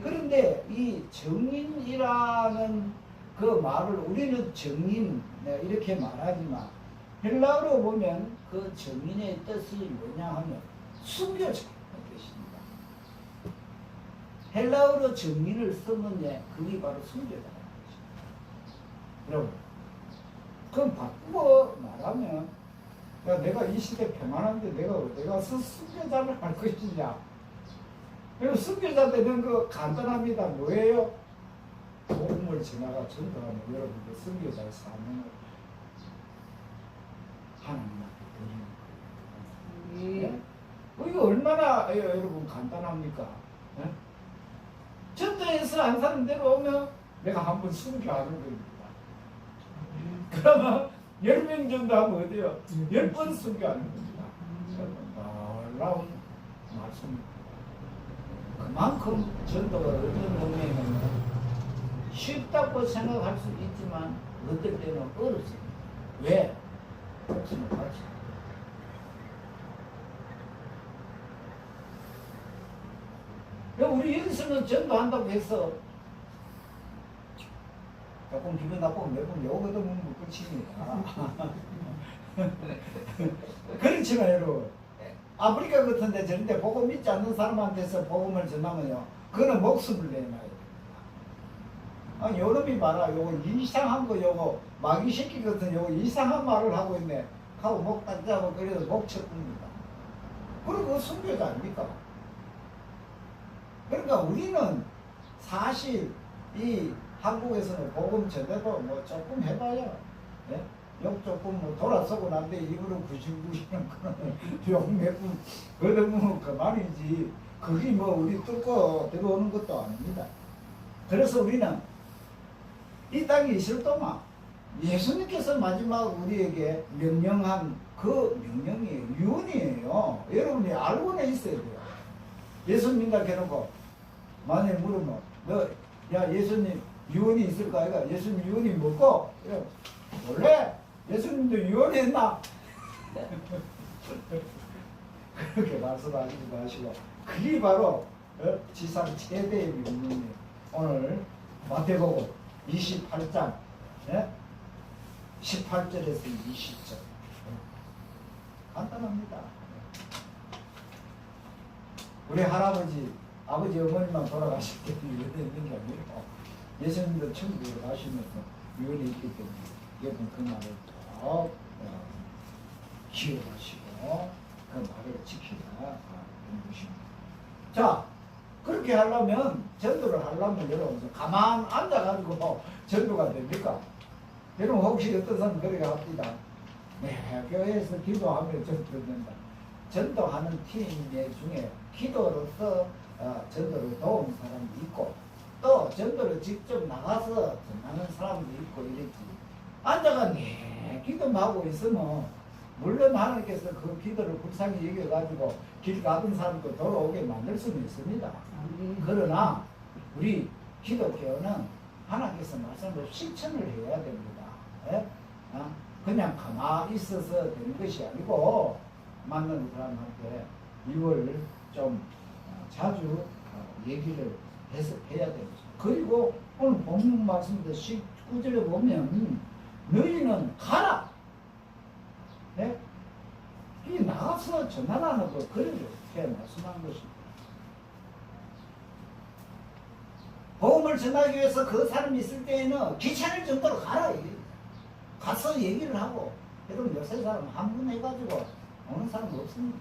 그런데 이 증인이라는 그 말을 우리는 증인 이렇게 말하지만 헬라어로 보면 그 증인의 뜻이 뭐냐 하면 순교자의 뜻입니다. 헬라어로 증인을 쓰면 그게 바로 순교자라는 것입니다. 여러분, 그럼 바꾸어 말하면 내가 이 시대 평안한데 내가 순교자를 할 것이냐? 그리고 순교자 되는 거 간단합니다. 뭐예요? 복음을 전하가 전도하면 여러분들 순교자의 사명을 하나님 앞에 드리는 거예요. 네? 이거 얼마나 여러분 간단합니까? 네? 전도에서 한 사람 데려오면 내가 한번 순교하는 겁니다. 그러면 10명 정도 하면 어디요? 10번 순교하는 겁니다. 놀라운 말씀입니다. 그만큼 전도가 어떤 의미에는 쉽다고 생각할 수 있지만 어떨 때는 어렵습니다. 왜? 복음을 가르쳐. 우리 여기서는 전도한다고 해서 조금 기분 나쁘면 몇 번 욕 얻어먹는 거 끝입니다. 그렇지만 여러분, 아프리카 같은 데 저런데 복음 믿지 않는 사람한테서 복음을 전하면요, 그거는 목숨을 내놔야 됩니다. 요놈이 봐라, 요거 이상한 거, 요거 마귀 새끼 같은 요거 이상한 말을 하고 있네 하고 목 딱 잡고 그래도 목 쳤습니다. 그리고 그거 순교자 아닙니까? 그러니까 우리는 사실 이 한국에서는 복음 전에도 뭐 조금 해봐야, 예? 욕 조금 뭐 돌아서고 난데 입으로 구실구실은 그런 욕몇번 얻어보면 그만이지. 그게 뭐 우리 뚫고 들어오는 것도 아닙니다. 그래서 우리는 이 땅에 있을 동안 예수님께서 마지막 우리에게 명령한 그 명령이 유언이에요. 여러분이 알고는 있어야 돼요. 예수 믿는다 해놓고 만약에 물으면 야 예수님 유언이 있을까? 아이가 예수님 유언이 뭐고? 원래 예수님도 유언했나? 그렇게 말씀하시지 마시고 그게 바로 지상 최대의 명령이에요. 오늘 마태복음 28장 18절에서 20절 간단합니다. 우리 할아버지, 아버지, 어머니만 돌아가실 때는 유언이 있는 게 아니고 예수님도 천국으로 가시면서 유언이 있기 때문에 여러분 그 말을 꼭 기억하시고 그 말을 지키라 하는 것입니다. 자, 그렇게 하려면 전도를 하려면 여러분 가만 앉아가지고 전도가 됩니까? 여러분 혹시 어떤 사람 그렇게 합니다. 네, 교회에서 기도하면 전도된다. 전도하는 팀 중에 기도로서 전도를 도운 사람도 있고 또 전도를 직접 나가서 전하는 사람도 있고 이랬지. 앉아가 네 기도만 하고 있으면 물론 하나님께서 그 기도를 불쌍히 여겨가지고 길 가던 사람도 돌아오게 만들 수는 있습니다. 그러나 우리 기독교는 하나님께서 말씀으로 실천을 해야 됩니다. 예? 그냥 가만히 있어서 되는 것이 아니고 만나는 사람한테 이걸 좀 자주 얘기를 해서 해야 됩니다. 그리고 오늘 본문 말씀도 19절에 보면 너희는 가라. 네? 이 나가서 전하라는 거 그렇게 말씀한 것입니다. 복음을 전하기 위해서 그 사람이 있을 때에는 귀찮을 정도로 가라. 가서 얘기를 하고 여러분 요새 사람 한 분 해가지고 오는 사람 없습니다.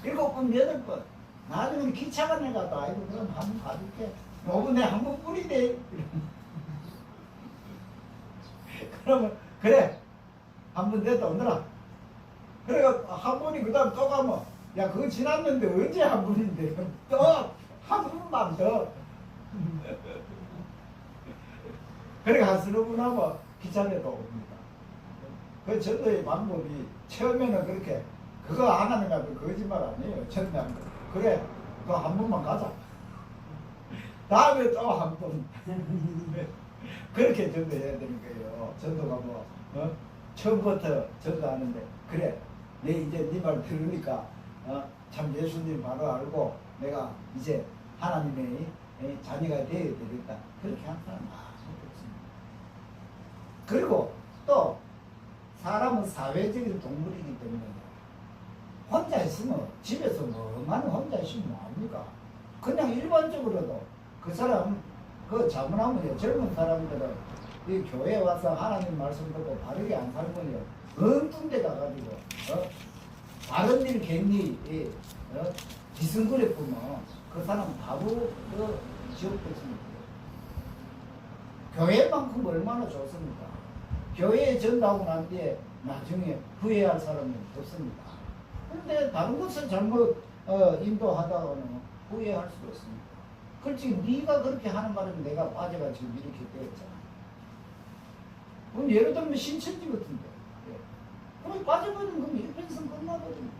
7번, 8번 나중에 기차가 내가도 아이고 그럼 한 번 가줄게. 요번에 한 번 뿌리대. 그러면 그래 한 번 됐다 오너라. 그래가 한 번이 그 다음 또 가면 야 그거 지났는데 언제 한 번인데 또 한 번만 더. 그래 가스로 분하면 기차에도 옵니다. 그 전도의 방법이 처음에는 그렇게 그거 안 하는 거 거짓말 아니에요. 전남 그래 그거 한 번만 가자. 다음에 또 한 번. 그렇게 전도해야 되는 거예요. 전도가 뭐 처음부터 전도하는데 그래 내 이제 네 말 들으니까 참 예수님 바로 알고 내가 이제 하나님의 자녀가 되어야 되겠다. 그렇게 한 사람 아무도 없습니다. 그리고 또 사람은 사회적인 동물이기 때문에 혼자 있으면 집에서 뭐만 혼자 있으면 뭐합니까? 그냥 일반적으로도 그 사람 그 자문하면요 젊은 사람들은 이 교회에 와서 하나님 말씀 듣고 바르게 안 살면요 엉뚱 데 가가지고 다른 일 괜히 기승거려 보면 그 사람 바로 지옥됐습니다. 교회만큼 얼마나 좋습니까? 교회에 전도하고 난 뒤에 나중에 후회할 사람은 없습니다. 그런데 다른 곳을 잘못 인도하다가는 후회할 수도 없습니다. 그렇지 네가 그렇게 하는 바람에 내가 빠져가 지금 이렇게 되었잖아. 그럼 예를 들면 신천지 같은데 그럼 빠져버리면 그럼 일편성 끝나거든요.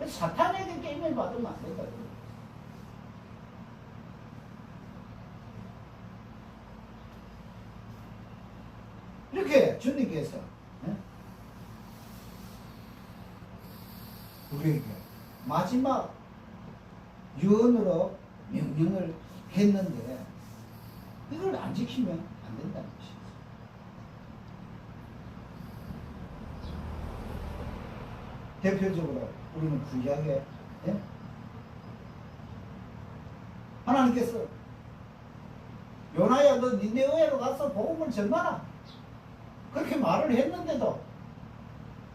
사탄에게 게임을 받으면 안 된다. 이렇게 주님께서 우리에게 마지막 유언으로 명령을 했는데 이걸 안 지키면 안 된다는 것이죠. 대표적으로 우리는 구약에 하나님께서 요나야 너 니네웨로 가서 복음을 전하라 그렇게 말을 했는데도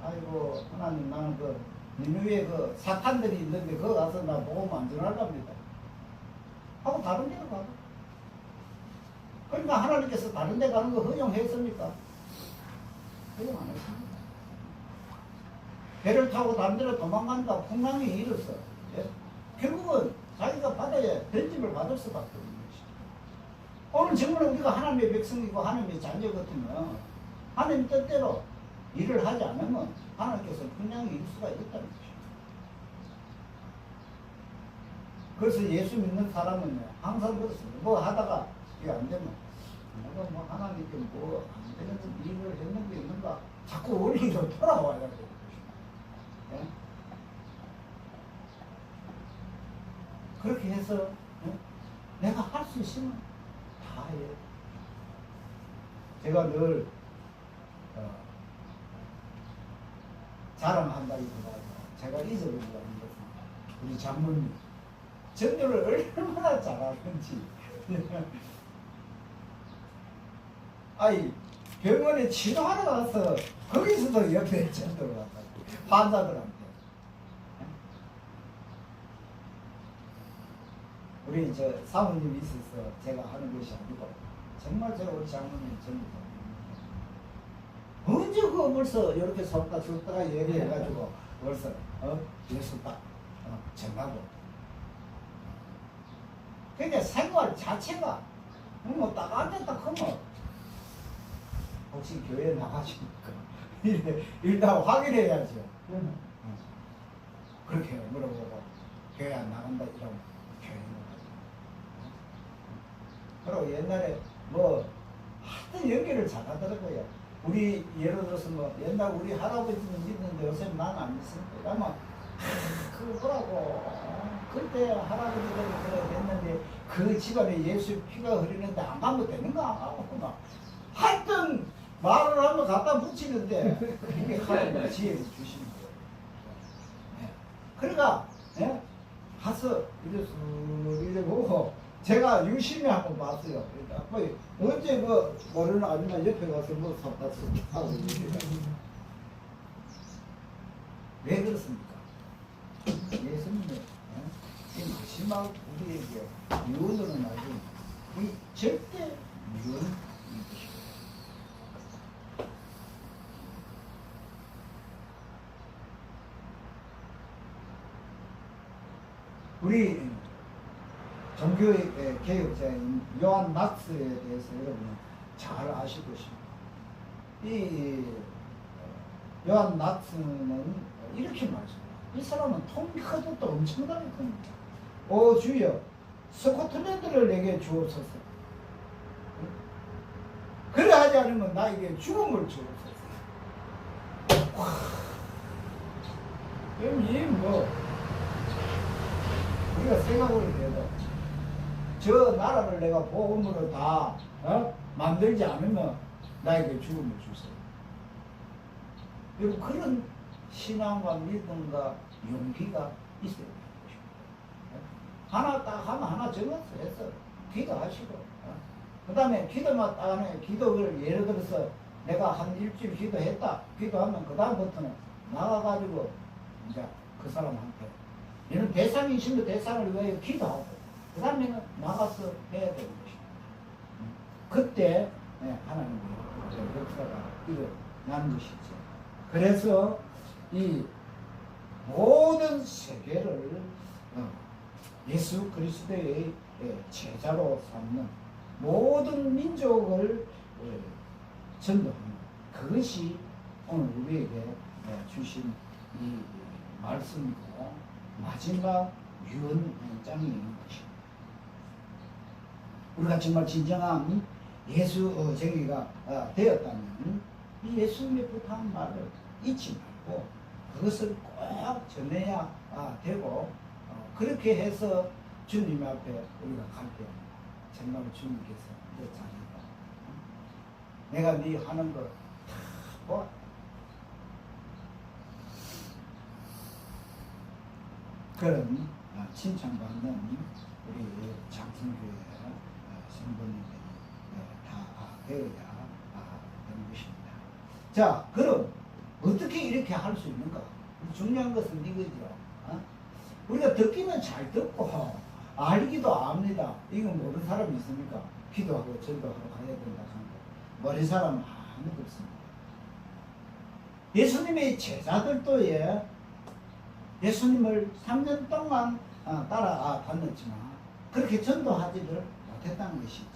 아이고 하나님 나는 그 니네웨에 그 사탄들이 있는데 거기 가서 나 복음 안 전하랍니다 하고 다른 데로 가고 그러니까 하나님께서 다른 데 가는 거 허용했습니까? 허용 안 했습니다. 배를 타고 다른 데로 도망간다 풍랑이 일었어. 예? 결국은 자기가 바다에 던짐을 받을 수밖에 없는 것이죠. 오늘 정말 우리가 하나님의 백성이고 하나님의 자녀 같으면 하나님 뜻대로 일을 하지 않으면 하나님께서 풍랑이 일 수가 있다는 것이죠. 그래서 예수 믿는 사람은 항상 그렇습니다. 뭐 하다가 이게 안 되면 내가 뭐 하나님께 뭐 안 되는 일을 했는 게 있는가 자꾸 원리로 돌아와야 되는 것이죠. 예? 그렇게 해서 내가 할 수 있으면 다 해. 제가 늘 자랑한다기보다 제가 잊어버리고 하는 것은 우리 장모님 전도를 얼마나 잘하는지 아이 병원에 치료하러 가서 거기서도 옆에 전도를 한다 환자들한테 우리 저 사모님이 있어서 제가 하는 것이 아니고 정말 제가 우리 장모님 전도다 언제 그거 벌써 이렇게 속다 죽다가 얘기해가지고 벌써 예수 딱 정하고 그러니까 생활 자체가 뭐 딱 앉았다 하면 혹시 교회에 나가십니까? 일단 확인해야죠. 그렇게 물어보고 교회 안 나간다 이러면 교회 나가죠. 그리고 옛날에 뭐 하여튼 연기를 잘하더라고요. 우리 예를 들어서 뭐 옛날 우리 할아버지는 믿는데 요새 난 안 믿습니다. 그러면 그거 보라고 그때 할아버지들이 그래 됐는데 그 집안에 예수 피가 흐르는데 안 가면 되는가? 하여튼 말을 하면 갖다 붙이는데 그게 하나님의 지혜를 주시는 거예요. 네. 그러니까 가서 이래 보고 제가 유심히 한번 봤어요. 그러니까 뭐 언제 뭐 모르는 아줌마 옆에 가서 뭐 섰다 하고 왜 그렇습니까? 예수님의 이 마지막 우리에게 유언으로 나중 이 절대 유언인 것입니다. 우리 종교의 개혁자인 요한 낙스에 대해서 여러분은 잘 아실 것입니다. 이 요한 나츠는 이렇게 말했어요. 이 사람은 통카도도 엄청나게 큽니다. 오 주여 스코틀랜드를 내게 주옵소서. 그래 하지 않으면 나에게 죽음을 주옵소서. 그럼 이뭐 우리가 생각을 해도 저 나라를 내가 복음으로 다 만들지 않으면 나에게 죽음을 주세요. 그리고 그런 신앙과 믿음과 용기가 있어야 되는 것입니다. 하나 딱 하면 하나 적어서 했어. 기도하시고. 그 다음에 기도만 딱 하면 기도를 예를 들어서 내가 한 일주일 기도했다. 기도하면 그 다음부터는 나가가지고 이제 그 사람한테 얘는 대상이 있으면 대상을 위하여 기도하고 그 다음에는 나가서 해야 되는 것입니다. 그때 하나님의 역사가 일어나는 것이죠. 그래서 이 모든 세계를 예수 그리스도의 제자로 삼는 모든 민족을 전도하는 그것이 오늘 우리에게 주신 이 말씀이고 마지막 유언장인 것입니다. 우리가 정말 진정한 예수쟁이가 되었다면 이 예수님의 부탁한 말을 잊지 말고 그것을 꼭 전해야 되고 그렇게 해서 주님 앞에 우리가 갈 때 정말 주님께서 너 잘했다. 내가 네 하는 걸 다 보았다. 그런 칭찬받는 우리 장성교회 성도님들이 다 되어야 되는 것입니다. 자, 그럼 어떻게 이렇게 할 수 있는가? 중요한 것은 이거죠. 우리가 듣기는 잘 듣고 알기도 압니다. 이건 모르는 사람이 있습니까? 기도하고 전도하러 가야 된다 하는 거. 모르는 사람은 아무도 없습니다. 예수님의 제자들도 예수님을 3년 동안 따라다녔지만 그렇게 전도하지를 못했다는 것이죠.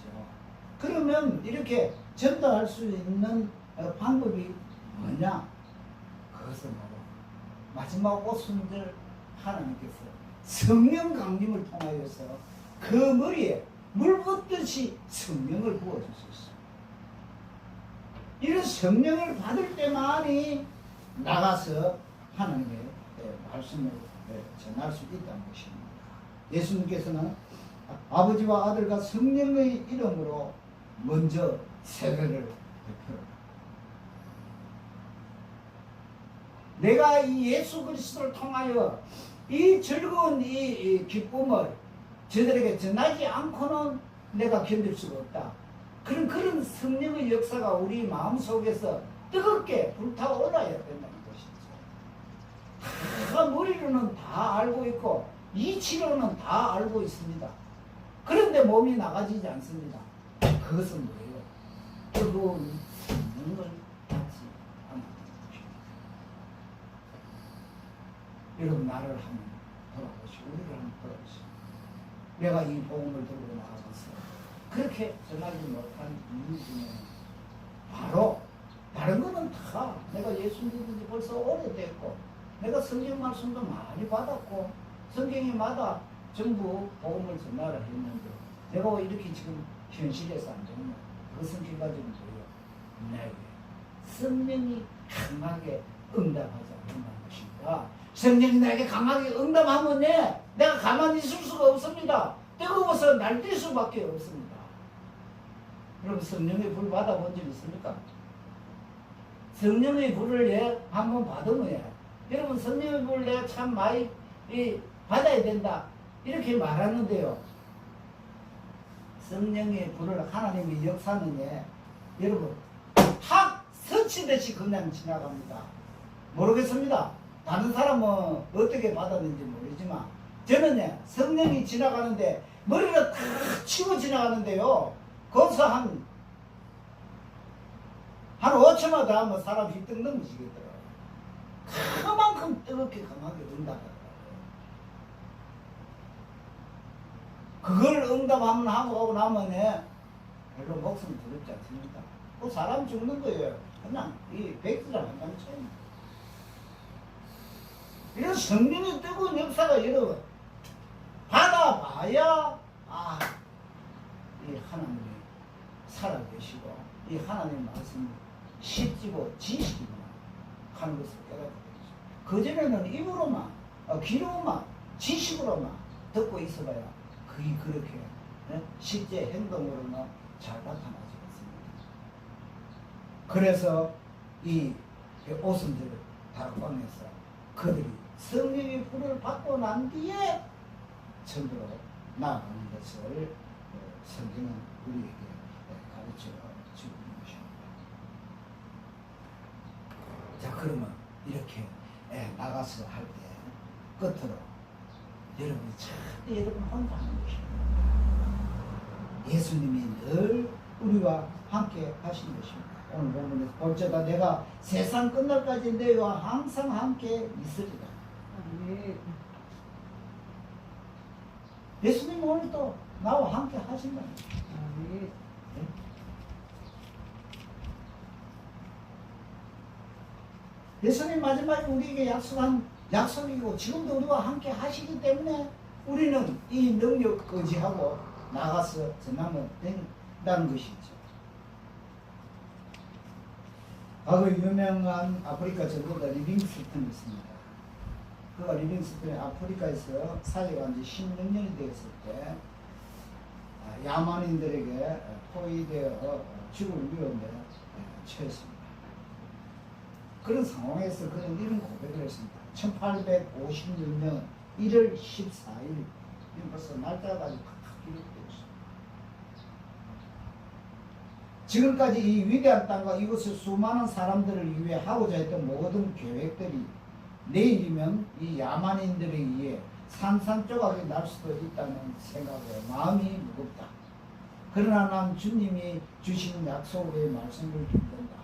그러면 이렇게 전도할 수 있는 방법이 뭐냐? 그것은 바로 마지막 오순절 하나님께서 성령 강림을 통하여서 그 머리에 물 붓듯이 성령을 부어주셨어요. 이런 성령을 받을 때만이 나가서 하나님의 말씀을 전할 수 있다는 것입니다. 예수님께서는 아버지와 아들과 성령의 이름으로 먼저 세례를 베풀어 내가 이 예수 그리스도를 통하여 이 즐거운 이 기쁨을 저들에게 전하지 않고는 내가 견딜 수가 없다. 그런 성령의 역사가 우리 마음속에서 뜨겁게 불타올라야 된다는 것이죠. 다 머리로는 다 알고 있고 이치로는 다 알고 있습니다. 그런데 몸이 나가지지 않습니다. 그것은 뭐예요? 뜨거운 성령을 받지 않는 것입니다. 여러분 나를 한번 돌아보시고 우리를 한번 돌아보시고 내가 이 복음을 들고 나가서 그렇게 전하지 못한 이유 중에 바로 다른 거는 다 내가 예수 믿은 지 벌써 오래됐고 내가 성경 말씀도 많이 받았고 성경에마다 전부 복음을 전하라 했는데 내가 왜 이렇게 지금 현실에서 안 되냐? 그것은 결과적으로 뭐예요? 내게 성령이 강하게 응답하지 않는다는 것입니다. 성령이 나에게 강하게 응답하면 내가 가만히 있을 수가 없습니다. 뜨거워서 날뛸 수밖에 없습니다. 여러분 성령의 불 받아본 적 있습니까? 성령의 불을 한번 받으면 여러분 성령의 불을 내가 참 많이 받아야 된다 이렇게 말하는데요. 성령의 불을 하나님의 역사는 여러분 탁 스치듯이 그냥 지나갑니다. 모르겠습니다. 다른 사람은 어떻게 받았는지 모르지만 저는 성령이 지나가는데 머리를 탁 치고 지나가는데요. 거기서 한 5초만 더 하면 사람 휘떡 넘어지겠더라고요. 그만큼 뜨겁게 강하게 응답하더라고요. 그걸 응답하고 나면 별로 목숨 두렵지 않습니다. 그 사람 죽는 거예요. 그냥 이 백수랑 한장 차이. 이런 성령의 뜨거운 역사가 여러분 받아봐야 이 하나님이 살아계시고 이 하나님의 말씀을 실지고 지식이구나 하는 것을 깨닫게 되죠. 그전에는 입으로만 귀로만 지식으로만 듣고 있어봐야 그게 그렇게 실제 행동으로는 잘 나타나지 않습니다. 그래서 이 오순절 다락방에서 그들이 성령의 불을 받고 난 뒤에 전도로 나아가는 것을 성경은 우리에게 가르쳐 주고 있는 것입니다. 자, 그러면 이렇게 나가서 할 때 끝으로 여러분이 참 여러분 혼자 하는 것입니다. 예수님이 늘 우리와 함께 하신 것입니다. 오늘 본문에서 볼지어다 내가 세상 끝날까지 너희와 항상 함께 있으리라. 아멘. 예수님 오늘도 나와 함께 하신다. 아멘. 예수님 마지막에 우리에게 약속한 약속이고 지금도 우리와 함께 하시기 때문에 우리는 이 능력 의지하고 나가서 전하면 된다는 것이죠. 과거 유명한 아프리카 전도자 리빙스턴이 있습니다. 그가 리빙스턴이 아프리카에서 사역한 지 16년이 되었을 때 야만인들에게 포위되어 죽을 위험에 처했습니다. 그런 상황에서 그는 이런 고백을 했습니다. 1856년 1월 14일 벌써 날짜가 아주 팍팍 기록되어 있습니다. 지금까지 이 위대한 땅과 이곳의 수많은 사람들을 위해 하고자 했던 모든 계획들이 내일이면 이 야만인들에 의해 산산조각이 날 수도 있다는 생각에 마음이 무겁다. 그러나 난 주님이 주신 약속의 말씀을 믿는다.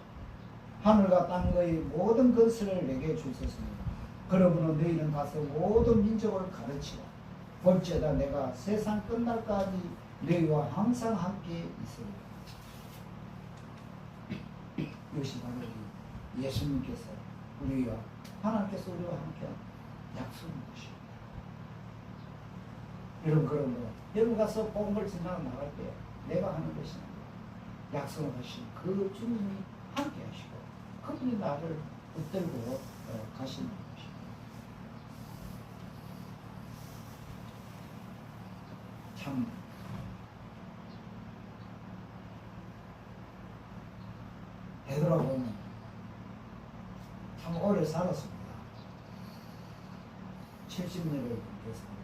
하늘과 땅의 모든 것을 내게 주셨습니다. 그러므로 너희는 가서 모든 민족을 가르치라. 볼지어다 내가 세상 끝날까지 너희와 항상 함께 있으리라. 이것이 바로 예수님께서 우리와 하나님께서 우리와 함께 약속인 것입니다. 여러분 그러므로 여러분 가서 복음을 전하러 나갈 때 내가 하는 것이 아니라 약속하신 그 주님이 함께 하시고 그분이 나를 붙들고 가시는 것입니다. 참 되돌아보면 참 오래 살았습니다. 70년을 살고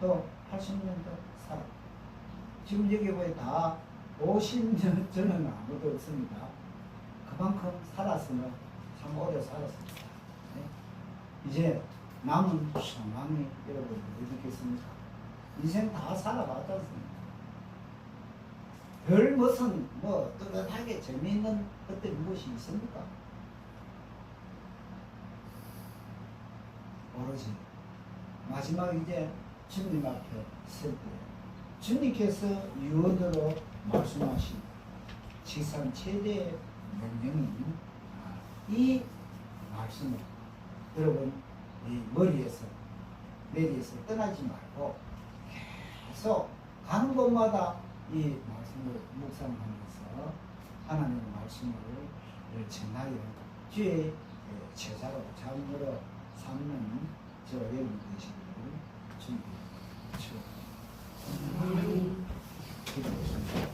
또 80년도 살았고 지금 여기 보니 다 50년 전에는 아무도 없습니다. 그만큼 살았으면 참 오래 살았습니다. 네? 이제 남은 소망이 여러분 어디 있겠습니까? 인생 다 살아봤지 않습니까? 별 무슨 뚜렷하게 재미있는 것들이 무엇이 있습니까? 오로지 마지막 이제 주님 앞에 설 때 주님께서 유언으로 말씀하신 지상 최대의 명령인 이 말씀을 여러분 이 머리에서 내리에서 떠나지 말고 계속 가는 곳마다 이 말씀을 묵상하면서 하나님의 말씀을 전하여 주의 제자로 자문으로 삼는 저 여러분 되시기를 주님 기도하십니다.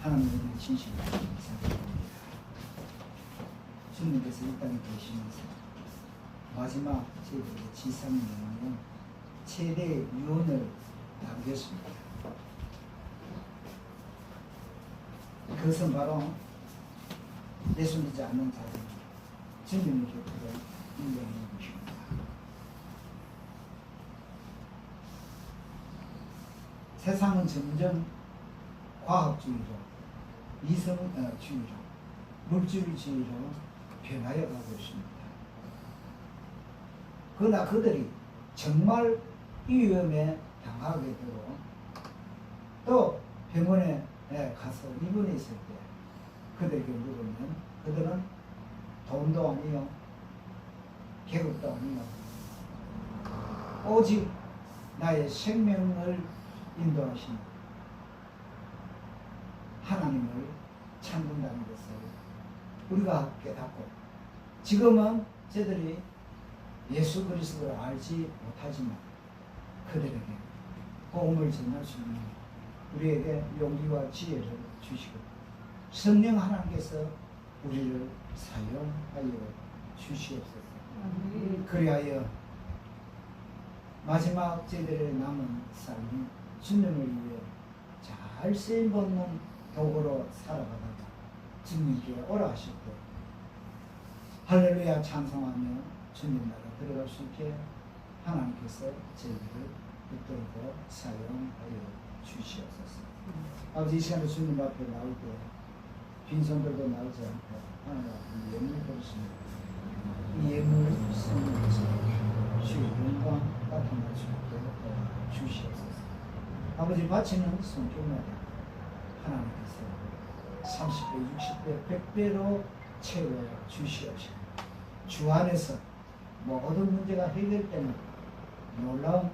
하나님의 진심을 감사드립니다. 주님께서 이 땅에 계시면서 마지막 제들의 지상명령 최대의 유언을 남겼습니다. 그것은 바로 예수 믿지 않는 자들 주님을 곁으로 인정하는 것입니다. 세상은 점점 과학주의로 이성주의로 물질주의로 변하여 가고 있습니다. 그러나 그들이 정말 이 위험에 당하게 되고 또 병원에 가서 입원해 있을 때 그들에게 물으면 그들은 돈도 아니요 계급도 아니요 오직 나의 생명을 인도하신 하나님을 찾는다는 것을 우리가 깨닫고, 지금은 저들이 예수 그리스도를 알지 못하지만 그들에게 복음을 전할 수 있는 우리에게 용기와 지혜를 주시고 성령 하나님께서 우리를 사용하여 주시옵소서. 그리하여 마지막 저희들의 남은 삶이 주님을 위해 잘 쓰임받는 도구로 살아가다가 주님께 오라 하실 때 할렐루야 찬송하며 주님 나라 들어갈 수 있게 하나님께서 저희들을 붙들고 사용하여 주시옵소서. 아버지, 이 시간에 주님 앞에 나올 때 빈손들도 나오지 않고 하나님 앞에 예물 드리십니다. 이 예물 쓰면서 주의 영광 나타날 수 있게 주시옵소서. 아버지, 바치는 손길마다 하나님께서 30배, 60배, 100배로 채워 주시옵시고 주 안에서 모든 문제가 해결되는 놀라운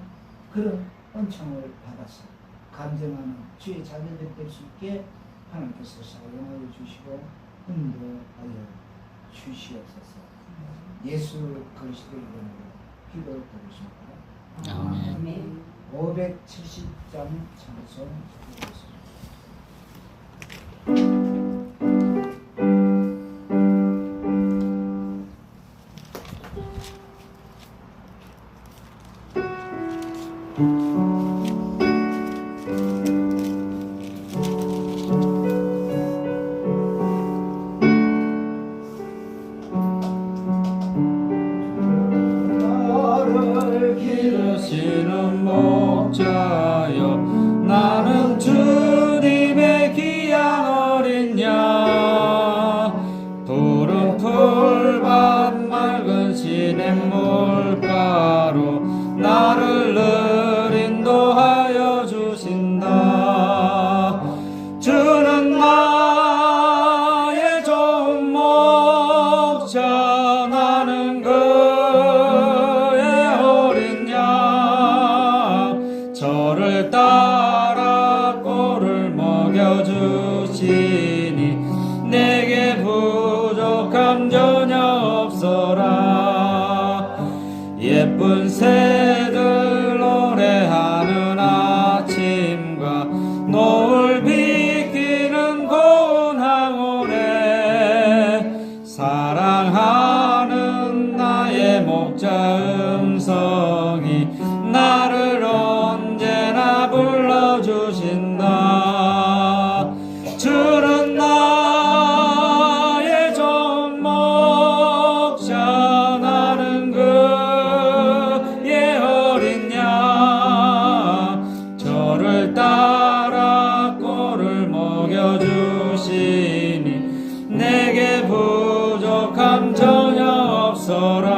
그런 은총을 받아서 감정하는 주의 자녀들이 될 수 있게 하나님께서 사용하여 주시고 인도하여 주시옵소서. 예수 그리스도의 이름으로 기도드리십니다. 아멘. 570장 찬송 드리겠습니다. 기르시는 목자여 나는 주님의 귀한 어린 양 푸른 풀밭 맑은 시냇 물가로 나를 늘 인도하여 주신다. 주는 나의 좋은 목자 나는 저를 따라 꼴을 먹여주시니 내게 부족함 전혀 없어라. 예쁜 새들 노래하는 아침과 노을 비키는 고운 항우에 사랑하는 나의 목자 음성이 나를 언제나 불러주신다. 주는 나의 좋은 목자 나는 그의 어린 양 저를 따라 꼴을 먹여주시니 내게 부족함 전혀 없어라.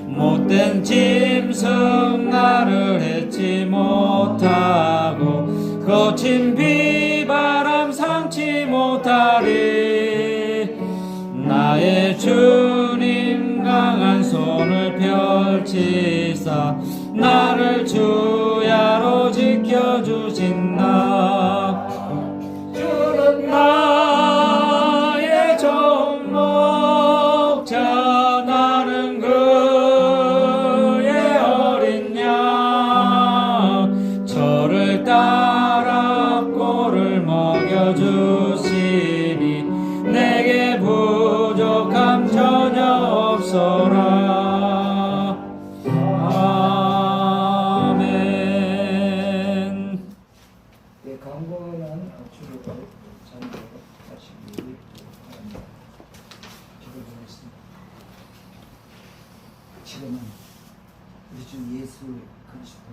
못된 짐승 나를 해치 못하고 거친 비바람 상치 못하리. 나의 주님 강한 손을 펼치사 나를 주야로 지켜주신다. 주는 나의 좋은 목자 나는 그의 어린 양 저를 따라 꼴을 먹여주시니 내게 부족함 전혀 없어라. 아멘. 네, 광고는 주로 참고하시기 바랍니다. 기도드리겠습니다. 지금은 우리 주 예수 그리스도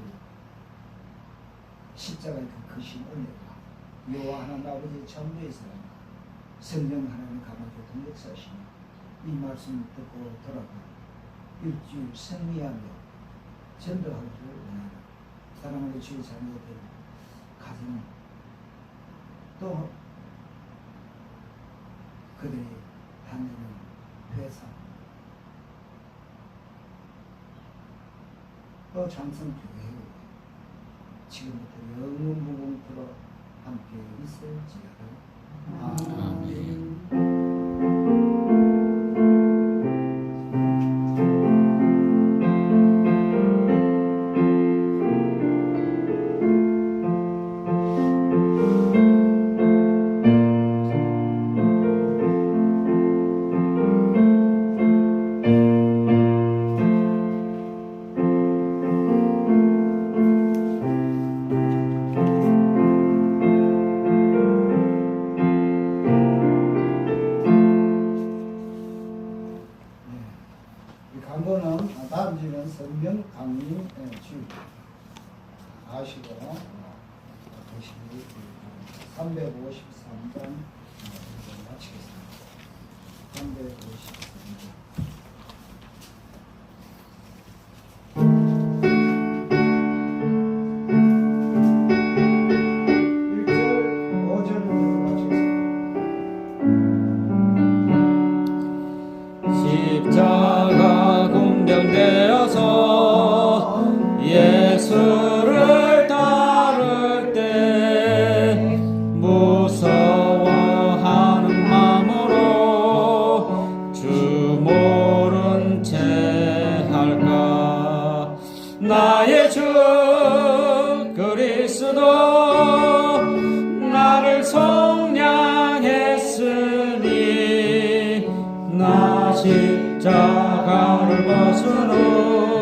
십자가의 그 크신 은혜가 여호와 하나님 아버지의 전부의 사랑 성령 하나님의 감화교통 역사하시니 이 말씀을 듣고 돌아가 일주일 승리하며 전도하기를 원하는 사랑하는 주의 자녀들 가정 또 그들이 다니는 회사 장성교회 지금부터 영원무궁토록 함께 있을지어다. 아멘. 이 강도는 다음 주는 성경 강의 주일 아시고 보시기 353장 마치겠습니다. 353장. 십자가 군병되어서 예수를 따를 때 무서워하는 마음으로 주 모른 채 할까. 나의 주 그리스도 나를 속량했으니 나 십자가를 벗은 후